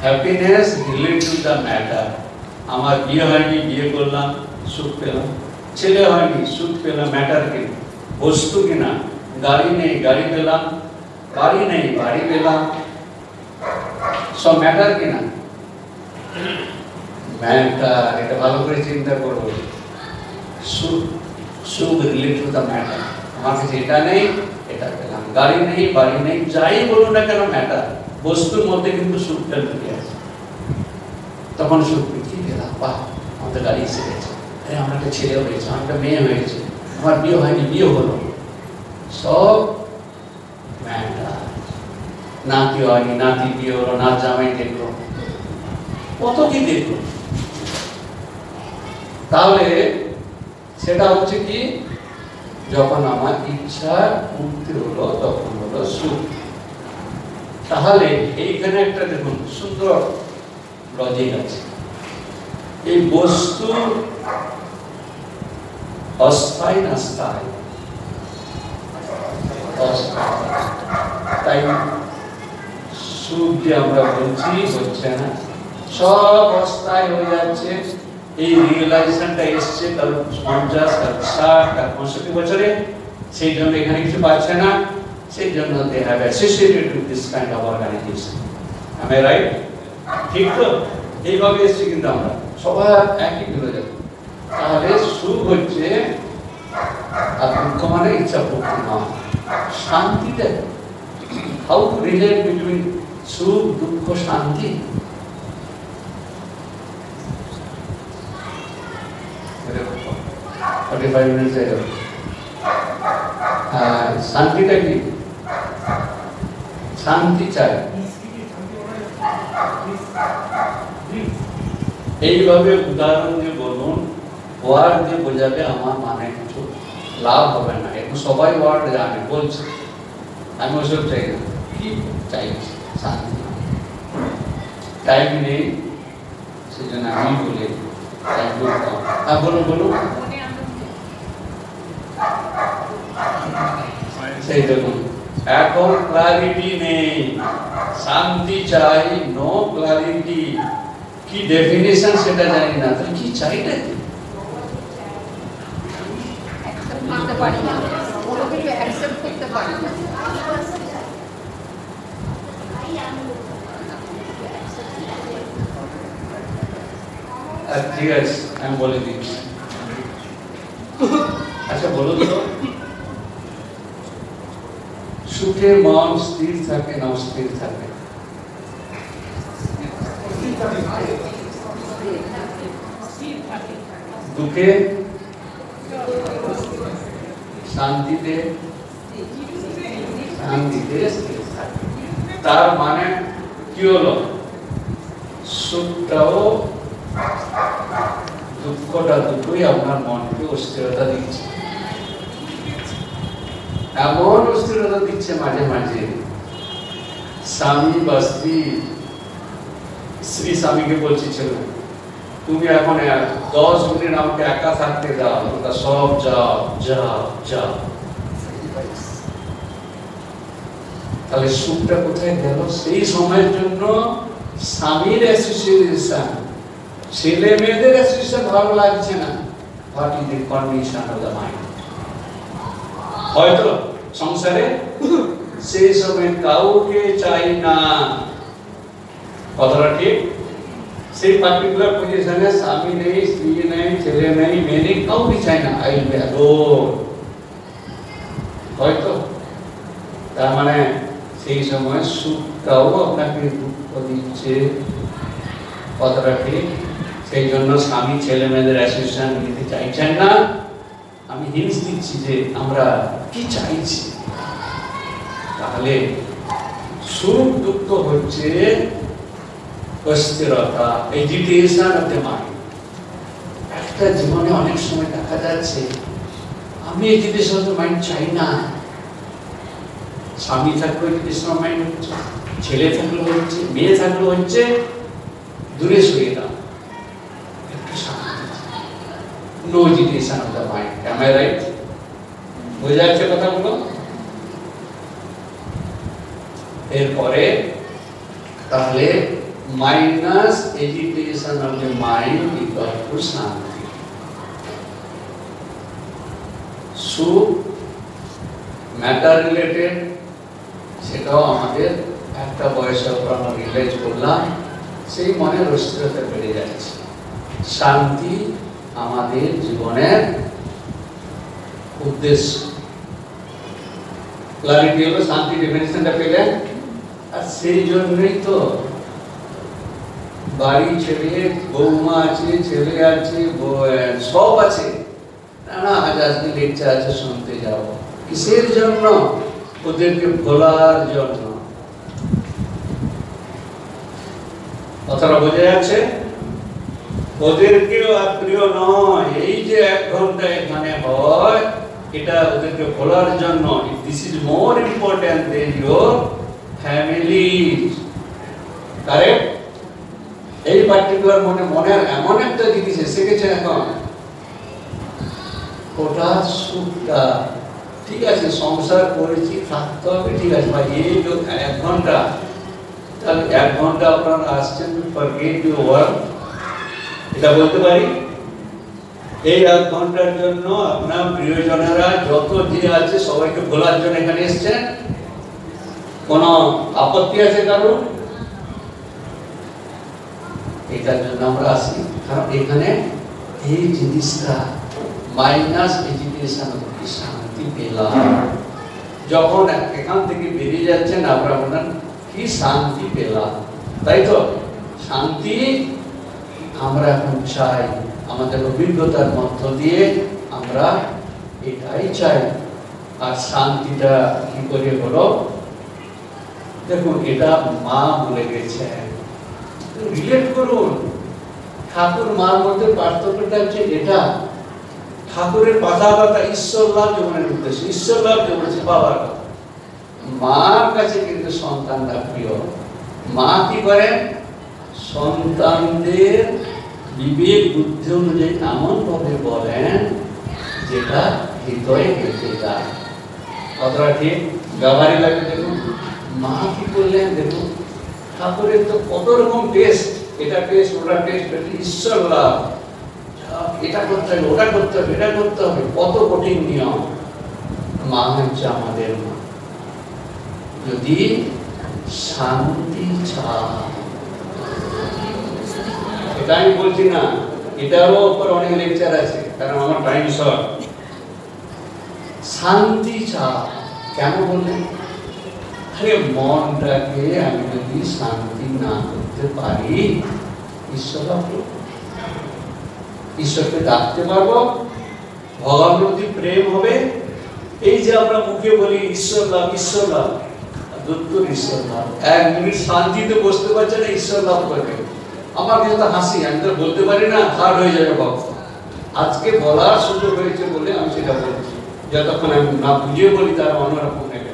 happiness related to the matter. আমার বিয়ে হয়নি, বিয়ে করলাম, সুখ পেলাম। ছেলে হয়নি, সুখ পেলাম, ম্যাটার কিনা, বস্তু কিনা। গাড়ি নেই, গাড়ি পেলাম। বাড়ি নেই, বাড়ি পেলাম, সব ম্যাটার কিনা, ম্যাটার। এটা ভালো করে চিন্তা করবো। সুখ, সুখ রিলেটেড টু দ্য ম্যাটার। আমার কাছে এটা নেই, এটা পেলাম। গাড়ি নেই, বাড়ি নেই, যাই বলুন না কেন ম্যাটার। বস্তুর মধ্যে কিন্তু সুখটা ঢুকে আছে। তখন সুখ কি পেলাম, বাহ আমাদের গাড়ি এসে গেছে, আমার একটা ছেলে হয়েছে, আমার একটা মেয়ে হয়েছে, আমার বিয়ে হয়নি, বিয়ে হলো, সব ম্যাটার। নাতি হয়নি, নাতি বিয়ে হলো, না জামাই দেখলো, কত কি দেখলো। তাহলে সেটা হচ্ছে কি, যখন আমার ইচ্ছা পূর্তি হলো তখন হলো সুখ। তাহলে এইখানে একটা দেখুন সুন্দর লজিক আছে। এই বস্তু অস্থায়ী না স্থায়ী, তাই সুখ যে আমরা বলছি হচ্ছে না, সব অস্থায়ী হয়ে যাচ্ছে। এই রিয়েলাইজেশনটা এসছে কারণ 50, কারণ 60, কারণ 65 বছরে, সেই জন্য এখানে কিছু পাচ্ছে না, সেই জন্য they have associated with this kind of organization. Am I right? ঠিক তো? এইভাবে এসছি কিন্তু আমরা সবার একই হয়ে যাবে। তাহলে সুখ হচ্ছে আর দুঃখ মানে ইচ্ছা পূর্তি নয়। শান্তিটা হাউ টু রিলেট বিটুইন সুখ, দুঃখ, শান্তি। শান্তিটা কি, শান্তি চাই। এইভাবে উদাহরণ দিয়ে বলুন, ওয়ার্ড দিয়ে বোঝাবে আমার মানে কিছু লাভ হবে না। এখন সবাই ওয়ার্ড জানে, বলছে, আমি ওসব চাই না। কি চাই? শান্তি। টাইম নেই, সেই জন্য আমি বলি হ্যাঁ বলুন বলুন। সেই দেখুন এখন ক্লারিটি নেই, শান্তি চাই, নো ক্লারিটি। কি ডেফিনিশন সেটা জানি না, তো কি চাইটা কি? করতে পারি না, কোনো কিছু অ্যাকসেপ্ট করতে পারি না। ঠিক আছে, আমি বলে দিচ্ছি। আচ্ছা বলুন তো, সুখে মন স্থির থাকে না অস্থির থাকে? দুঃখে শান্তিতে স্থির থাকে। তার মানে কি হলো, সুখটাও দুঃখটা দুটোই আপনার মনকে অস্থিরতা দিচ্ছে। এমন অস্থিরতা দিচ্ছে মাঝে মাঝে, স্বামী বা স্ত্রী স্বামীকে বলছি, ছিল তুমি এখন 10 মিনিট আমাকে একা থাকতে দাও, ওটা সব যাও যাও যাও। তাহলে সুখটা কোথায় গেল? সেই সময়ের জন্য স্বামীর অ্যাসোসিয়েশন, ছেলে মেয়েদের অ্যাসোসিয়েশন ভালো লাগছে না। What is the condition of the mind? হয়তো সংসারে সেই সময় কাউকে চাই না, কথাটা ঠিক? সেই পার্টিকুলার পজিশনে স্বামী নেই, স্ত্রী নেই, ছেলে নেই, মেয়ে নেই, কাউকে চাই না। I will be alone. হয়তো তার মানে সেই সময় সুখটাও আপনাকে দুঃখ দিচ্ছে, কথাটা ঠিক? সেই জন্য স্বামী ছেলে মেয়েদের অ্যাসোসিয়েশন নিতে চাইছেন না। আমি হিন্টস দিচ্ছি যে আমরা কি চাইছি। তাহলে সুখ দুঃখ হচ্ছে অস্থিরতা, এজিটেশন অফ দ্য মাইন্ড। একটা জীবনে অনেক সময় দেখা যাচ্ছে আমি এজিটেশন অফ দ্য মাইন্ড চাই না। স্বামী থাকলেও এজিটেশন অফ মাইন্ড হচ্ছে, ছেলে থাকলেও হচ্ছে, মেয়ে থাকলেও হচ্ছে, দূরে সরিয়ে দাও, একটু শান্তি, no agitation of the mind. Am I right? বোঝা যাচ্ছে কথাগুলো? এরপরে তাহলে minus agitation of the mind equal to shanti. সুখ ম্যাটার রিলেটেড, সেটাও আমাদের একটা বয়সের পর আমরা রিয়েলাইজ করলাম, সেই মনের অস্থিরতা বেড়ে যাচ্ছে। শান্তি আমাদের জীবনের উদ্দেশ্য। ক্লারিটি হলো, শান্তি ডেফিনিশনটা পেলেন। আর সেই জন্যই তো বাড়ি ছেড়ে বৌমা আছে, ছেলে আছে, সব আছে, না আজ আজকে লেকচার আছে শুনতে যাব। কিসের জন্য? ওদেরকে ভোলার জন্য। কথাটা বোঝা যাচ্ছে? ওদেরকেও আর প্রিয় নয়। এই যে 1 ঘন্টা এখানে হয়, এটা ওদেরকে ভোলার জন্য। This is more important than your family. Correct? এই পার্টিকুলার মনের এমন একটা জিনিস এসে গেছে এখন, ওটা সুখটা। ঠিক আছে, সংসার করেছি, থাকতে হবে, ঠিক আছে ভাই। এই যে 1 ঘন্টা, তাহলে 1 ঘন্টা আপনারা আসছেন ফরগেট ইউর ওয়ার্ক, এটা বলতে পারি। এই 1 ঘন্টার জন্য আপনার প্রিয়জনেরা যত যে আছে সবাইকে ভোলার জন্য এখানে এসছেন। কোনো আপত্তি আছে কারণ? এটার জন্য আমরা আসি, কারণ এখানে এই জিনিসটা মাইনাস এজিটেশন, শান্তি পেলাম। যখন এখান থেকে বেরিয়ে যাচ্ছেন আপনারা বলেন কি শান্তি পেলাম, তাই তো? শান্তি আমরা এখন চাই, আমাদের অভিজ্ঞতার মধ্য দিয়ে আমরা এটাই চাই। আর শান্তিটা কি করে হলো? দেখুন, এটা মা বলে গেছে, রিলেট করুন। ঠাকুর মার মধ্যে পার্থক্যটা হচ্ছে এটা। ঠাকুরের কথাবার্তা ঈশ্বর লাভ জীবনের উদ্দেশ্য, ঈশ্বর লাভ জীবনের বাবার কথা। মার কাছে কিন্তু সন্তানরা প্রিয়। মা কি করেন? সন্তানদের বিবেক বুদ্ধি অনুযায়ী এমন ভাবে বলেন যেটা হৃদয়ে গেঁথে যায়। কথাটা ঠিক? ব্যবহারিক লাগে। দেখুন মা কি করলেন, দেখুন ঠাকুরের তো কত রকম টেস্ট। এটা টেস্ট ওটা টেস্ট, ঈশ্বর লাভ, এটা করতে হবে ওটা করতে হবে এটা করতে হবে, কত কঠিন নিয়ম। মা হচ্ছে আমাদের মা। যদি শান্তি চায়, এটা আমি বলছি না, এটারও উপর অনেক লেকচার আছে, কারণ আমার টাইম শর্ট। শান্তি চায় কেন বললেন? আরে মনটাকে আমি যদি শান্তি না করতে পারি, ঈশ্বর ঈশ্বরকে ডাকতে পারবো, ভগবানের প্রতি প্রেম হবে। এই যে আমরা মুখে বলি ঈশ্বর লাভ ঈশ্বর লাভ, দুত্তর ঈশ্বর লাভ, 1 মিনিট শান্তিতে বসতে পারছে না, ঈশ্বর লাভ করবে। আমার কিন্তু হাসি, আমি তো বলতে পারি না, হার্ড হয়ে যাবে বাবা। আজকে বলার সুযোগ হয়েছে বলে আমি সেটা বলছি, যতক্ষণ আমি না বুঝিয়ে বলি তার অন্যরকম নেবে।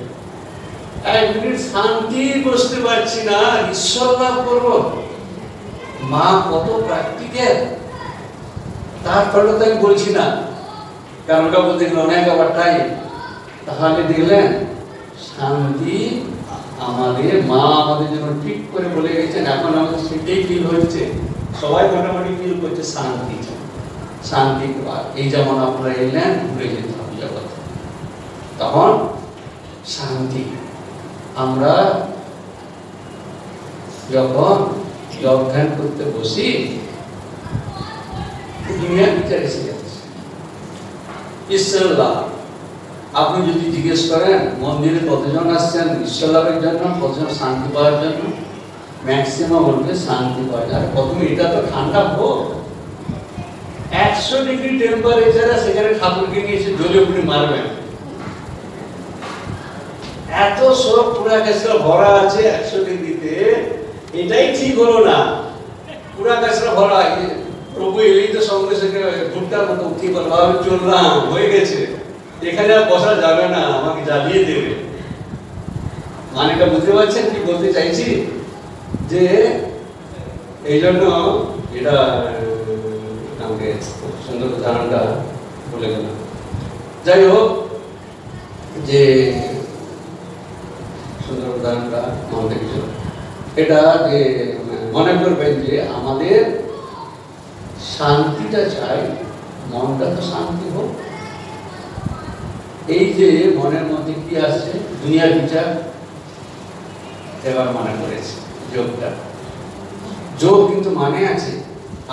1 মিনিট শান্তি বসতে পারছি না, ঈশ্বর লাভ করবো। মা কত প্র্যাকটিক্যাল, তারপরে তো আমি বলছি না, কারণ ওটা বলতে গেলে অনেক আবার টাইম। তাহলে দেখলেন শান্তি আমাদের মা আমাদের জন্য ঠিক করে বলে গেছেন, এখন আমাদের সেটাই ফিল হচ্ছে, সবাই মোটামুটি ফিল করছে শান্তি শান্তি। এই যেমন আপনারা এলেন ঘুরে যেতে হবে জগৎ, তখন শান্তি। আমরা যখন যোগ ধ্যান করতে বসি, দুনিয়ার বিচার এসে যাচ্ছে, ঈশ্বর লাভ। আপনি যদি জিজ্ঞেস করেন মন্দিরে কতজন আসছেন ঈশ্বর লাভের জন্য, কতজন শান্তি পাওয়ার জন্য, ম্যাক্সিমাম বলবে শান্তি পাওয়া যায়। প্রথমে এটা তো ঠান্ডা হোক, 100 ডিগ্রি টেম্পারেচারে সেখানে ঠাকুরকে নিয়ে এসে জলে পুড়ে মারবেন, এত সব পুরা গ্যাসটা ভরা আছে 100 ডিগ্রিতে, এটাই ঠিক হলো না। পুরা গ্যাসটা ভরা, প্রভু এই তো সঙ্গে সঙ্গে ভুট্টার মতো উঠি বলবা চললাম হয়ে গেছে, এখানে আর বসা যাবে না, আমাকে জ্বালিয়ে দেবে। মানেটা বুঝতে পারছেন কি বলতে চাইছি? যে এই জন্য এটা আমাকে সুন্দর উদাহরণটা বলে গেলাম। যাই হোক, যে সুন্দর উদাহরণটা আমাদের কিছু এটা যে মনে করবেন যে আমাদের শান্তিটা চাই, মনটা তো শান্তি হোক। এই যে মনের মধ্যে কি আসছে, দুনিয়ার বিচার, এবার মনে করেছে যোগটা। যোগ কিন্তু মানে আছে,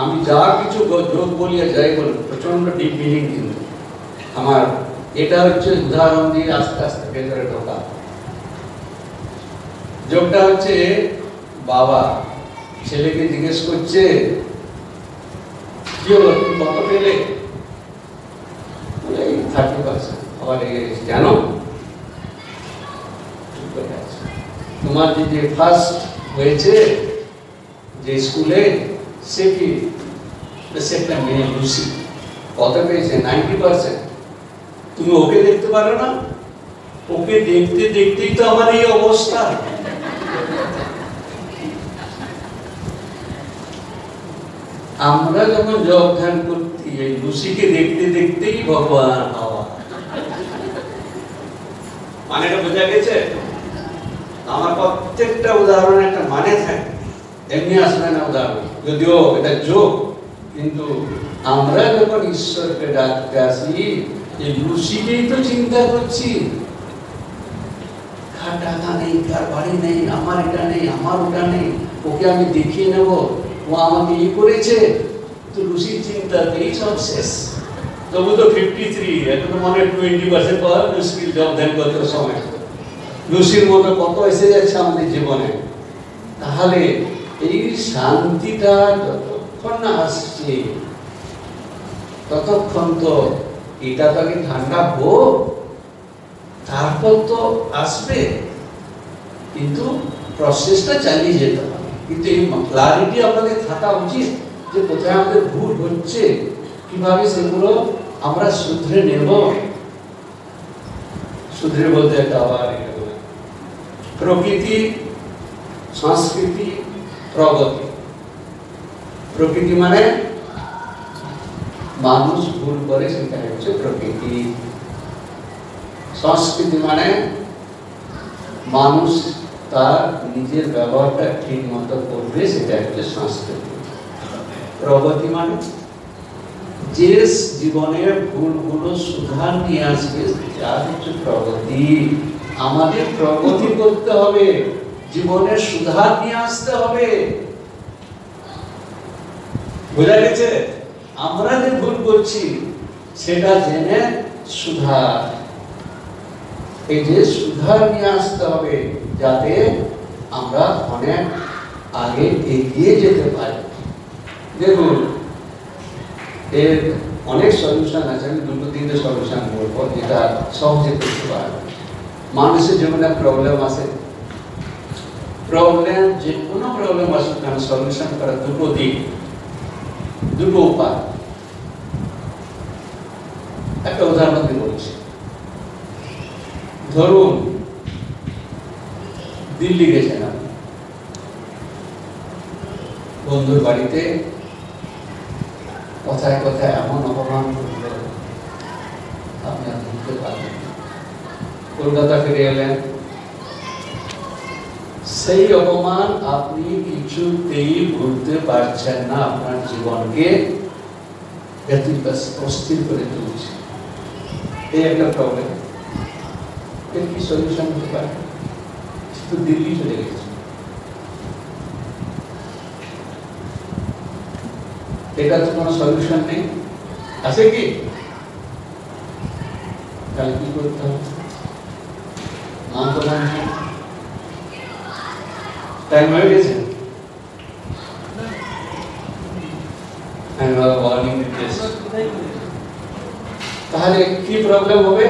আমি যা কিছু যোগ বলি আর যাই বলি প্রচন্ড ডিপ মিনিং কিন্তু আমার। এটা হচ্ছে উদাহরণ দিয়ে আস্তে আস্তে ভেতরে ঢোকা। যোগটা হচ্ছে বাবা ছেলেকে জিজ্ঞেস করছে কি হলো, তুমি কত পেলে? 30%। আবার কেন? তোমার যে ফার্স্ট হয়েছে যে স্কুলে, সে কি সেটা মেয়ে লুসি, কত পেয়েছে? 90%। তুমি ওকে দেখতে পারো না? ওকে দেখতে দেখতেই তো আমার এই অবস্থা। আমরা যখন যোগ ধ্যান করছি, এই লুসিকে দেখতে দেখতেই ভগবান হওয়া। মানেটা বোঝা গেছে? আমার প্রত্যেকটা উদাহরণ একটা মানে থাকে, এমনি আসবে না উদাহরণ, যদিও এটা যোগ। কিন্তু আমরা যখন ঈশ্বরকে ডাকতে আসি, এই লুসিকেই তো চিন্তা করছি। কার টাকা নেই, কার বাড়ি নেই, আমার এটা নেই, আমার ওটা নেই, ওকে আমি দেখিয়ে নেব, ও আমাকে ই করেছে। তো লুসির চিন্তাতেই সব শেষ। তবু তো 53, এখন মনে 20% পাওয়া মুশকিল জব ধ্যান করতে সময়। লুসির মতো কত এসে যাচ্ছে আমাদের জীবনে। তাহলে এই শান্তিটা যতক্ষণ না আসছে, ততক্ষণ তো এটা তো আগে ঠান্ডা হোক, তারপর তো আসবে। কিন্তু প্রসেসটা চালিয়ে যেতে হবে। কিন্তু এই ক্লারিটি আপনাদের থাকা উচিত যে কোথায় আমাদের ভুল হচ্ছে, কিভাবে সেগুলো আমরা শুধরে নেব। শুধরে বলতে একটা আবার প্রকৃতি, সংস্কৃতি, প্রগতি। প্রকৃতি মানে মানুষ ভুল করে, সেটা হচ্ছে প্রকৃতি। সংস্কৃতি মানে মানুষ তার নিজের ব্যবহারটা ঠিক মতো করবে, সেটা একটা সংস্কৃতি। প্রগতি মানে যে জীবনের ভুলগুলো সুধার নিয়ে আসবে, যা হচ্ছে প্রগতি। আমাদের প্রগতি করতে হবে, জীবনের সুধার নিয়ে আসতে হবে। বোঝা গেছে? আমরা যে ভুল করছি সেটা জেনে সুধার, এই যে সুধার নিয়ে আসতে হবে, যাতে আমরা অনেক আগে এগিয়ে যেতে পারি। দেখুন, এর অনেক সলিউশন আছে, আমি দুটো তিনটে সলিউশন বলবো যেটা সহজে করতে পারবে। মানুষের জীবনে প্রবলেম আসে, প্রবলেম যে কোনো প্রবলেম আসুক কেন সলিউশন করার দুটো দিক, দুটো উপায়। একটা উদাহরণ দিয়ে বলছি। ধরুন দিল্লি গেছেন আপনি, বন্ধুর বাড়িতে কথায় কথায় এমন অপমান করলেন আপনি আর ভুলতে পারলেন। কলকাতা ফিরে এলেন, সেই অপমান আপনি কিছুতেই ভুলতে পারছেন না, আপনার জীবনকে অস্থির করে তুলছে। এই একটা প্রবলেম। এর কি সলিউশন হতে পারে? তো দিল্লি চলে গেছে, এটা তো কোনো সলিউশন নেই, আছে কি? তাহলে কি করতে হবে? টাইম হয়ে গেছে, তাহলে কি প্রবলেম হবে?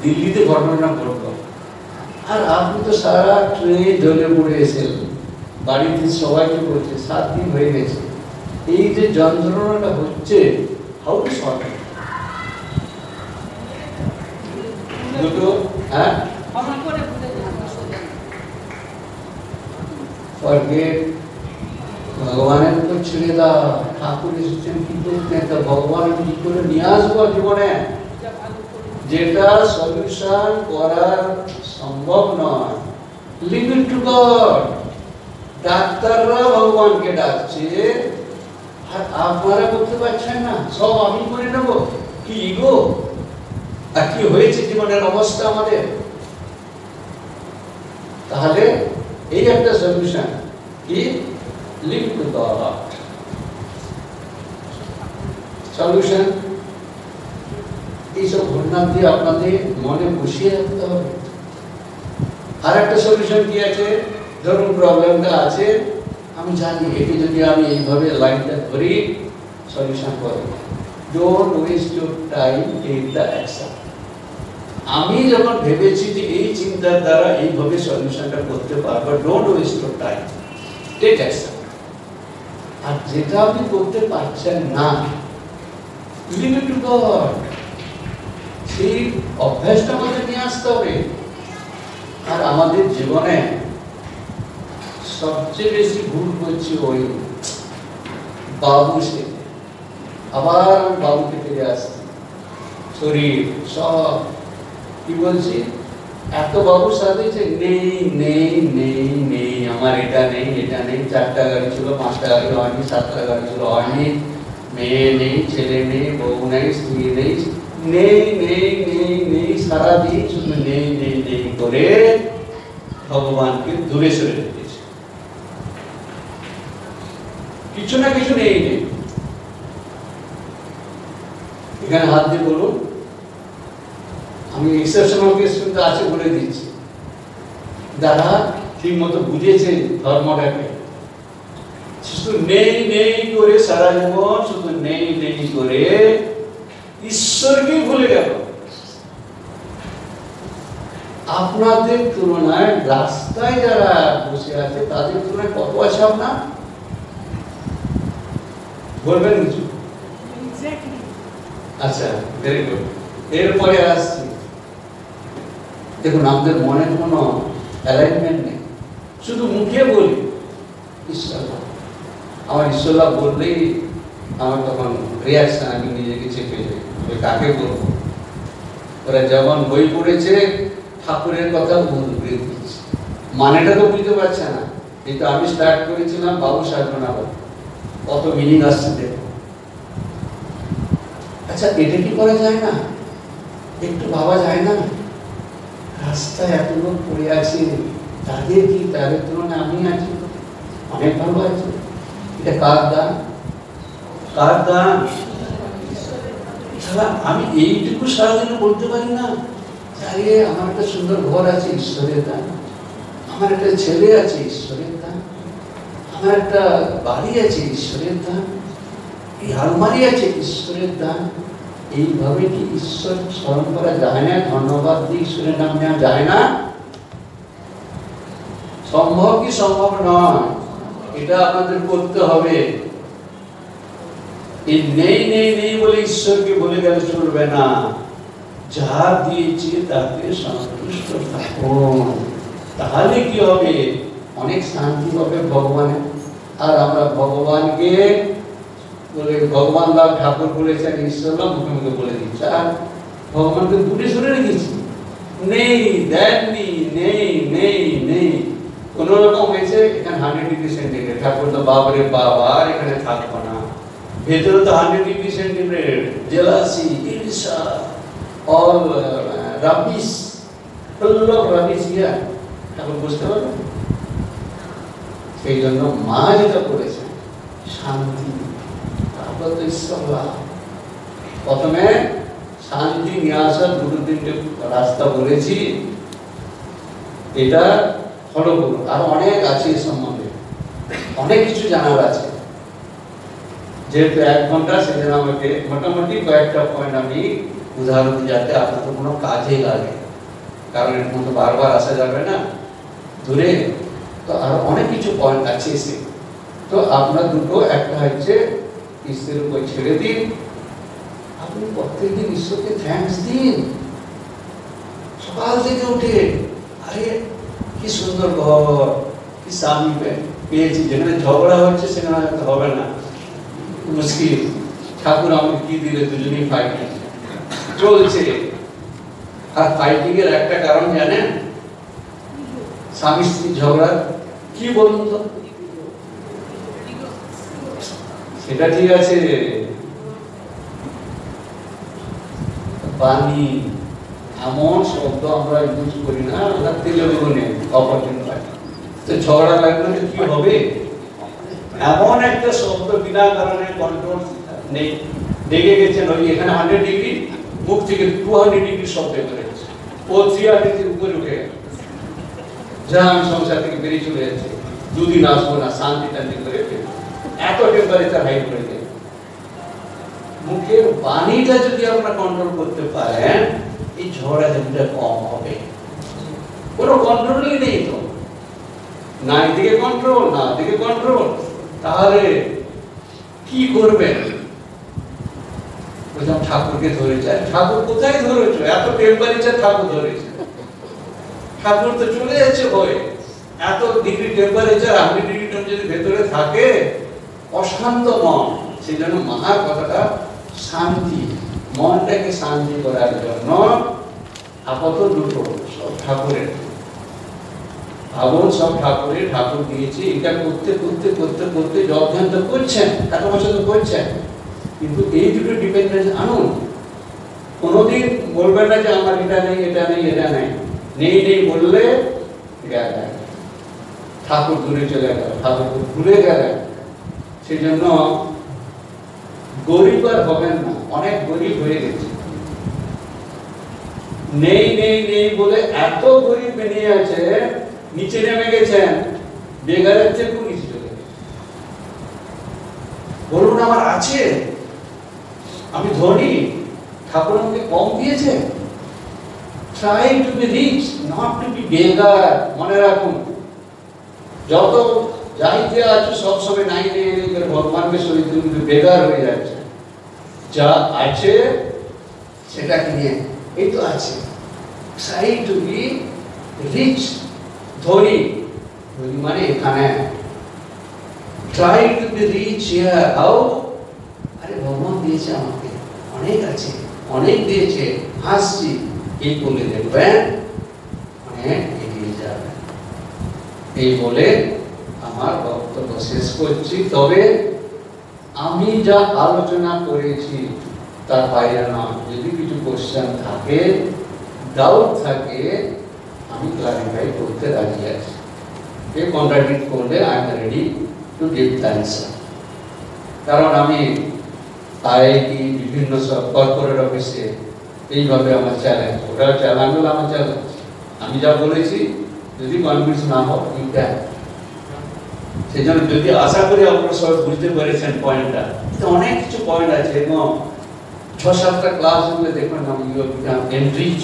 দিল্লিতে ঘটনা ঘটল, আর আপনি তো সারা ট্রেনে জ্বলে পড়ে এসেছেন, বাড়িতে সবাইকে বলছে 7 দিন হয়ে গেছে, এই যে যন্ত্রণাটা হচ্ছে, হাউ টু সলভ ইট? দুটো, হ্যাঁ, ফরগেট, ভগবানের উপর ছেড়ে দাও। ঠাকুর এসেছেন কি করতে, ভগবান কি করে নিয়ে আসবো জীবনে, যেটা সলিউশন করার সম্ভব নয়। Leave it to God. ডাক্তাররা ভগবানকে ডাকছে, আর আপনারা করতে পারছেন না, সব আমি করে নেব, কি ইগো? আর কি হয়েছে জীবনের অবস্থা আমাদের? তাহলে এই একটা সলিউশন কি? Leave to god. সলিউশন এইসব ঘটনা দিয়ে আপনাদের মনে বসিয়ে রাখতে হবে। আর একটা সলিউশন কি আছে? ধরুন প্রবলেমটা আছে, আমি জানি এটি যদি আমি এইভাবে লাইনটা ধরি সলিউশন করব। Don't waste your time, take the action. আমি যখন ভেবেছি যে এই চিন্তার দ্বারা এইভাবে সলিউশনটা করতে পারবো, don't waste your time, take action. আর যেটা আপনি করতে পারছেন না, লিভ ইট টু গড। সেই অভ্যাসটা আমাদের নিয়ে আসতে হবে। আর আমাদের জীবনে সবচেয়ে বেশি ভুল করছি ওই বাবু সে, আবার বাবুকে ফিরে আসছি, শরীর সব কি বলছি, এত বাবুর সাথে নেই নেই নেই নেই, আমার এটা নেই এটা নেই, 4টা গাড়ি ছিল, 5টা গাড়ি হয়নি, 7টা গাড়ি ছিল হয়নি, মেয়ে নেই, ছেলে নেই, বউ নেই, স্ত্রী নেই, নেই নেই নেই নেই, সারাদিন শুধু নেই নেই নেই করে ভগবানকে দূরে সরে রেখেছে। কিছু না কিছু নেই নেই। এখানে হাত দিয়ে বলুন, আমি এক্সেপশনাল কেস কিন্তু আছে বলে দিচ্ছি, যারা ঠিক মতো বুঝেছে ধর্মটাকে, শুধু নেই নেই করে সারা জীবন শুধু নেই নেই করে ঈশ্বরকে ভুলে গেল। আপনাদের তুলনায় রাস্তায় যারা বসে আছে তাদের তুলনায় কত আছে আপনার? বলবেন কিছু? আচ্ছা, ভেরি গুড। এরপরে আসছি, দেখুন আমাদের মনে কোনো অ্যালাইনমেন্ট নেই, শুধু মুখে বলি ঈশ্বর, আমার ঈশ্বর বললেই আমার তখন রিয়াকশন, আমি নিজেকে চেপে যাই, কাকে বলবো? ওরা যখন বই পড়েছে ঠাকুরের কথা বলে দিচ্ছি, মানেটা তো বুঝতে পারছে না, কিন্তু আমি স্টার্ট করেছিলাম বাবু সাধনা, কত মিনিং আসছে দেখো। আচ্ছা, এটা কি করা যায় না? একটু ভাবা যায় না? রাস্তায় এত লোক পড়ে আছে, তাদের কি, তাদের তুলনায় আমি আছি, অনেক ভালো আছে। এটা কার দান? কার দান? আমি এইটুকু সারাদিনে বলতে পারি না, আরে আমার একটা সুন্দর ঘর আছে, ঈশ্বরের দান। আমার একটা ছেলে আছে, ঈশ্বরের দান। আমার একটা বাড়ি আছে, ঈশ্বরের দান। এই আলমারি আছে, ঈশ্বরের দান। এইভাবে কি ঈশ্বর স্মরণ করা যায় না? ধন্যবাদ দিয়ে ঈশ্বরের নাম নেওয়া যায় না? সম্ভব কি সম্ভব নয়? এটা আপনাদের করতে হবে। এই নেই নেই নেই বলে ঈশ্বরকে বলে গেলে চলবে না। যা দিয়েছে তাতে সন্তুষ্ট থাকুন, তাহলে কি হবে? অনেক শান্তি হবে ভগবানের। আর আমরা ভগবানকে বলে, ভগবান লাভ ঠাকুর বলেছেন, ঈশ্বর লাভ মুখে মুখে বলে দিচ্ছে, আর ভগবানকে দূরে সরে রেখেছি। নেই, দেননি, নেই নেই নেই, কোন রকম হয়েছে। এখানে 100 ডিগ্রি সেন্টিগ্রেড, ঠাকুর তো বাবারে বাবা, আর এখানে থাকবো না। ভেতরে তো 100 ডিগ্রি সেন্টিগ্রেড, জেলাসি, ঈর্ষা, all rubbish, full of rubbish here. Thakur বুঝতে পারবেন? সেই জন্য মা যেটা করেছে, শান্তি, তারপর তো ঈশ্বর লাভ। প্রথমে শান্তি নিয়ে আসার 2-3টে রাস্তা বলেছি, এটা ফলো করুন। আর অনেক আছে এই সম্বন্ধে, অনেক কিছু জানার আছে। যেহেতু 1 ঘন্টা, সেজন্য আমাকে মোটামুটি কয়েকটা পয়েন্ট আমি উদাহরণ দিই, যাতে আপনাদের কোনো কাজে লাগে। কারণ এর মধ্যে বারবার আসা যাবে না দূরে, তো আর অনেক কিছু পয়েন্ট আছে এসে। তো আপনার দুটো, একটা হচ্ছে ঈশ্বরের উপর ছেড়ে দিন। আপনি প্রত্যেকদিন ঈশ্বরকে থ্যাঙ্কস দিন। সকাল থেকে উঠে, আরে কি সুন্দর ঘর, কি স্বামী পেয়েছি। যেখানে ঝগড়া হচ্ছে সেখানে হয়তো হবে না, মুশকিল। ঠাকুর আমাকে কি দিলে, দুজনেই ফাইটিং চলছে। আর ফাইটিং এর একটা কারণ জানেন? স্বামী স্ত্রী ঝগড়া কি বলুন তো? সেটা ঠিক আছে, পানি এমন শব্দ আমরা ইউজ করি না, ওটা তেলে বেগুনে অপরচুনিটি হয়। তো ঝগড়া লাগলে কি হবে? এমন একটা শব্দ বিনা কারণে কন্ট্রোল নেই, লেগে গেছেন। ওই এখানে 100 ডিগ্রি, মুখ থেকে 200 ডিগ্রি শব্দ বেরোচ্ছে, ও 300 ডিগ্রির উপরে উঠে গেছে। যা আমি সংসার থেকে বেরিয়ে চলে যাচ্ছে, 2 দিন আসবো না, শান্তি টান্তি করে এত টেম্পারেচার হাই করে দেয়। মুখের বাণীটা যদি আপনারা কন্ট্রোল করতে পারেন, এই ঝগড়াঝাটিটা কম হবে। কোনো কন্ট্রোলই নেই তো, না এদিকে কন্ট্রোল, না এদিকে কন্ট্রোল, তাহলে কি করবেন? বললাম ঠাকুরকে ধরেছে। ঠাকুর কোথায় ধরেছ? এত টেম্পারেচার ঠাকুর ধরেছে? ঠাকুর তো চলে যাচ্ছে হয়ে। এত ডিগ্রি টেম্পারেচার, 100 ডিগ্রি যদি ভেতরে থাকে, অশান্ত মন। সেই জন্য মার কথাটা শান্তি, মনটাকে শান্তি করার জন্য আপাতত দুটো, সব ঠাকুরের ভাবন, সব ঠাকুরের, ঠাকুর দিয়েছে। এটা করতে করতে করতে করতে যজ্ঞান তো করছেন, 1 বছর তো করছেন, কিন্তু এই দুটো ডিপেন্ডেন্স আনুন। কোনোদিন বলবেন না যে আমার এটা নেই, এটা নেই, এটা নেই। নেই নেই বললে গেল, ঠাকুর দূরে চলে গেল, ঠাকুর ভুলে গেলেন। সেই জন্য গরিব আর হবেন না, অনেক গরিব হয়ে গেছে। নেই নেই নেই বলে এত গরিব বেরিয়ে আছে, নিচে নেমে গেছেন, বেগারের চেয়ে খুব নিচে চলে গেছে। বলুন আমার আছে, আমি ধনী, ঠাকুর আমাকে কম দিয়েছে। Try to be rich, not to be beggar. মনে রাখুন, যত যাইতে আছে সব সময় নাই নেই করে ভগবানকে শরীর কিন্তু বেগার হয়ে যাচ্ছে। যা আছে সেটাকে নিয়ে, এই তো আছে। Try to be rich, ধনী, ধনী মানে এখানে। Try to be rich here. How? আরে ভগবান দিয়েছে আমাকে, অনেক আছে, অনেক দিয়েছে, হাসছি। এই বলে দেখবেন এগিয়ে যাবে। এই বলে আমার বক্তব্য শেষ করছি। তবে আমি যা আলোচনা করেছি তার বাইরে না, যদি কিছু কোশ্চেন থাকে, ডাউট থাকে, আমি ক্লারিফাই করতে রাজি আছি। এ কন্ট্রাডিক্ট করলে I am ready to give the answer. কারণ আমি আইআইটি বিভিন্ন সব কর্পোরেট অফিসে এইভাবে আমার চ্যালেঞ্জ, ওটা চ্যালেঞ্জ হলো আমার চ্যালেঞ্জ। আমি যা বলেছি যদি কনভিন্স না হোক ইউ ক্যান। সেই জন্য যদি আশা করি আপনারা সবাই বুঝতে পেরেছেন পয়েন্টটা, অনেক কিছু পয়েন্ট আছে এবং 6-7টা ক্লাস গুলো দেখবেন আমি এনরিচ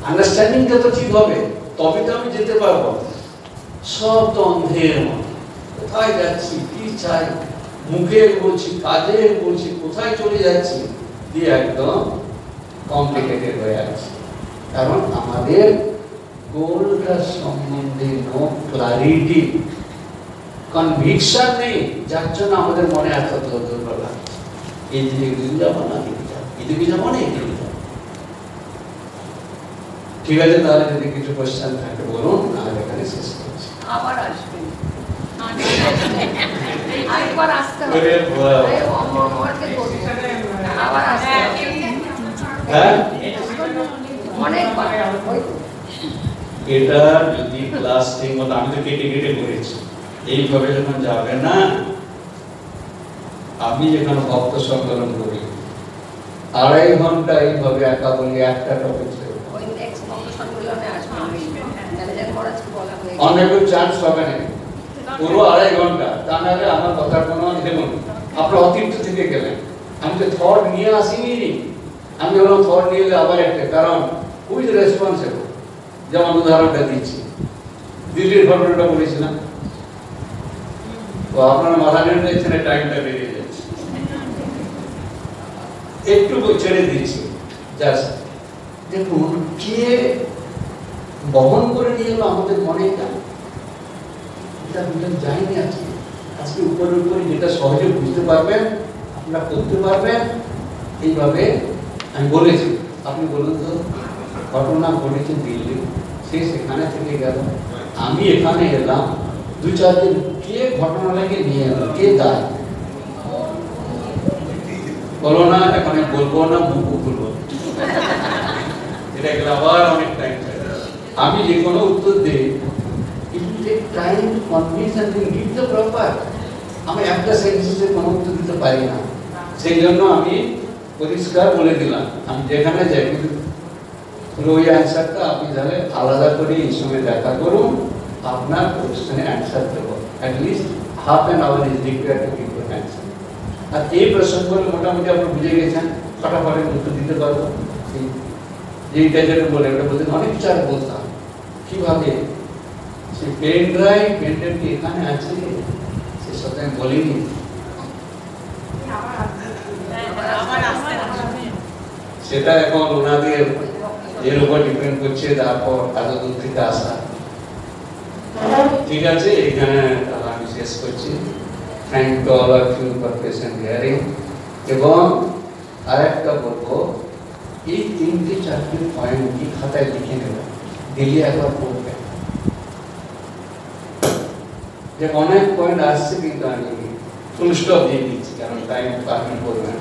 আন্ডারস্ট্যান্ডিং যত ঠিক হবে তবে তো আমি যেতে পারবো। সব তো অন্ধের মতো, কোথায় যাচ্ছি, কি চাই, মুখে বলছি, কাজে বলছি, কোথায় চলে যাচ্ছি, দিয়ে একদম কমপ্লিকেটেড হয়ে আছে। কারণ আমাদের গোলটা সম্বন্ধে নো ক্লারিটি, কনভিকশন নেই, যার জন্য আমাদের মনে এত দুর্বল লাগছে। এই দিকে যাবো না, দিকে যাবো, এদিকে যাবো না, এদিকে যাবো। ঠিক আছে, তাহলে যদি কিছু কোশ্চেন থাকে বলুন, আর এখানে শেষ করছি। আবার আসবেন, আরেকবার আসতে হবে, আবার আসতে হবে। হ্যাঁ, অনেকবার এটা যদি ক্লাস ঠিক মতো, আমি তো কেটে কেটে করেছি, এইভাবে যখন যাবে না, আমি যেখানে ভক্ত সংকলন করি 2.5 ঘন্টা এইভাবে একা বলি একটা টপিক, ওই নেক্সট সম্মেলনে আসবেন, ম্যানেজার মহারাজকে বলা হয়েছে। অনেক চান্স হবে না, পুরো 2.5 ঘন্টা। তা নাহলে আমার কথার কোনো দেখুন, আপনার অতিরিক্ত থেকে গেলেন। আমি তো থট নিয়ে আসিনি, আমি বললাম থট নিয়ে এলে আবার একটা, কারণ হুইজ রেসপন্সিবল। যেমন উদাহরণটা দিচ্ছি, দিল্লির ঘটনাটা বলেছিলাম, তো আপনার মাথা নেড়ে এখানে টাইমটা বেরিয়ে যাচ্ছে, একটু ছেড়ে দিচ্ছি। জাস্ট দেখুন কে বহন করে নিয়ে এলো আমাদের মনে, এটা বুঝতে যায়নি। আজকে আজকে উপরে উপরে যেটা সহজে বুঝতে পারবেন, আপনারা করতে পারবেন। এইভাবে আমি বলেছি, আপনি বলুন তো, ঘটনা ঘটেছে দিল্লি, সে সেখানে থেকে গেল, আমি এখানে এলাম, 2-4 দিন, কে ঘটনাটাকে নিয়ে এলো, কে দায়? বলো না, এখন বলবো না, মুখ খুলবো, এটা গেলে আবার অনেক টাইম থাকে। আমি যে কোনো উত্তর দিই, it will take time to convince and then give the proper. আমি একটা সেন্টেন্সে কোনো উত্তর দিতে পারি না, সেই জন্য আমি পরিষ্কার বলে দিলাম, আমি যেখানে যাই কিন্তু ওই অ্যান্সারটা আপনি তাহলে আলাদা করে এই সময় দেখা করুন, আপনার কোশ্চেনে অ্যান্সার দেবো। At least half an hour is required to give your answer. আর এই প্রসঙ্গগুলো মোটামুটি আপনি বুঝে গেছেন, ফটাফট উত্তর দিতে পারবো। এইটা যেটা বলে, ওটা বলতে অনেক কিছু আর বলতাম, কীভাবে সে পেন ড্রাইভ, পেন ড্রাইভ কি এখানে আছে, সে সাথে আমি বলিনি। সেটা এখন ওনাদের এর উপর ডিপেন্ড করছে, তারপর এত দূর থেকে আসা। ঠিক আছে, এখানে আমি শেষ করছি। Thank to all of you for patient hearing. এবং আরেকটা বলবো, এই 3-4 পয়েন্ট কি খাতায় লিখে নেবেন, দিল্লি একবার পড়বেন। যে অনেক পয়েন্ট আসছে কিন্তু আমি ফুল স্টপ দিয়ে দিচ্ছি, কারণ টাইম পারমিট করবেন।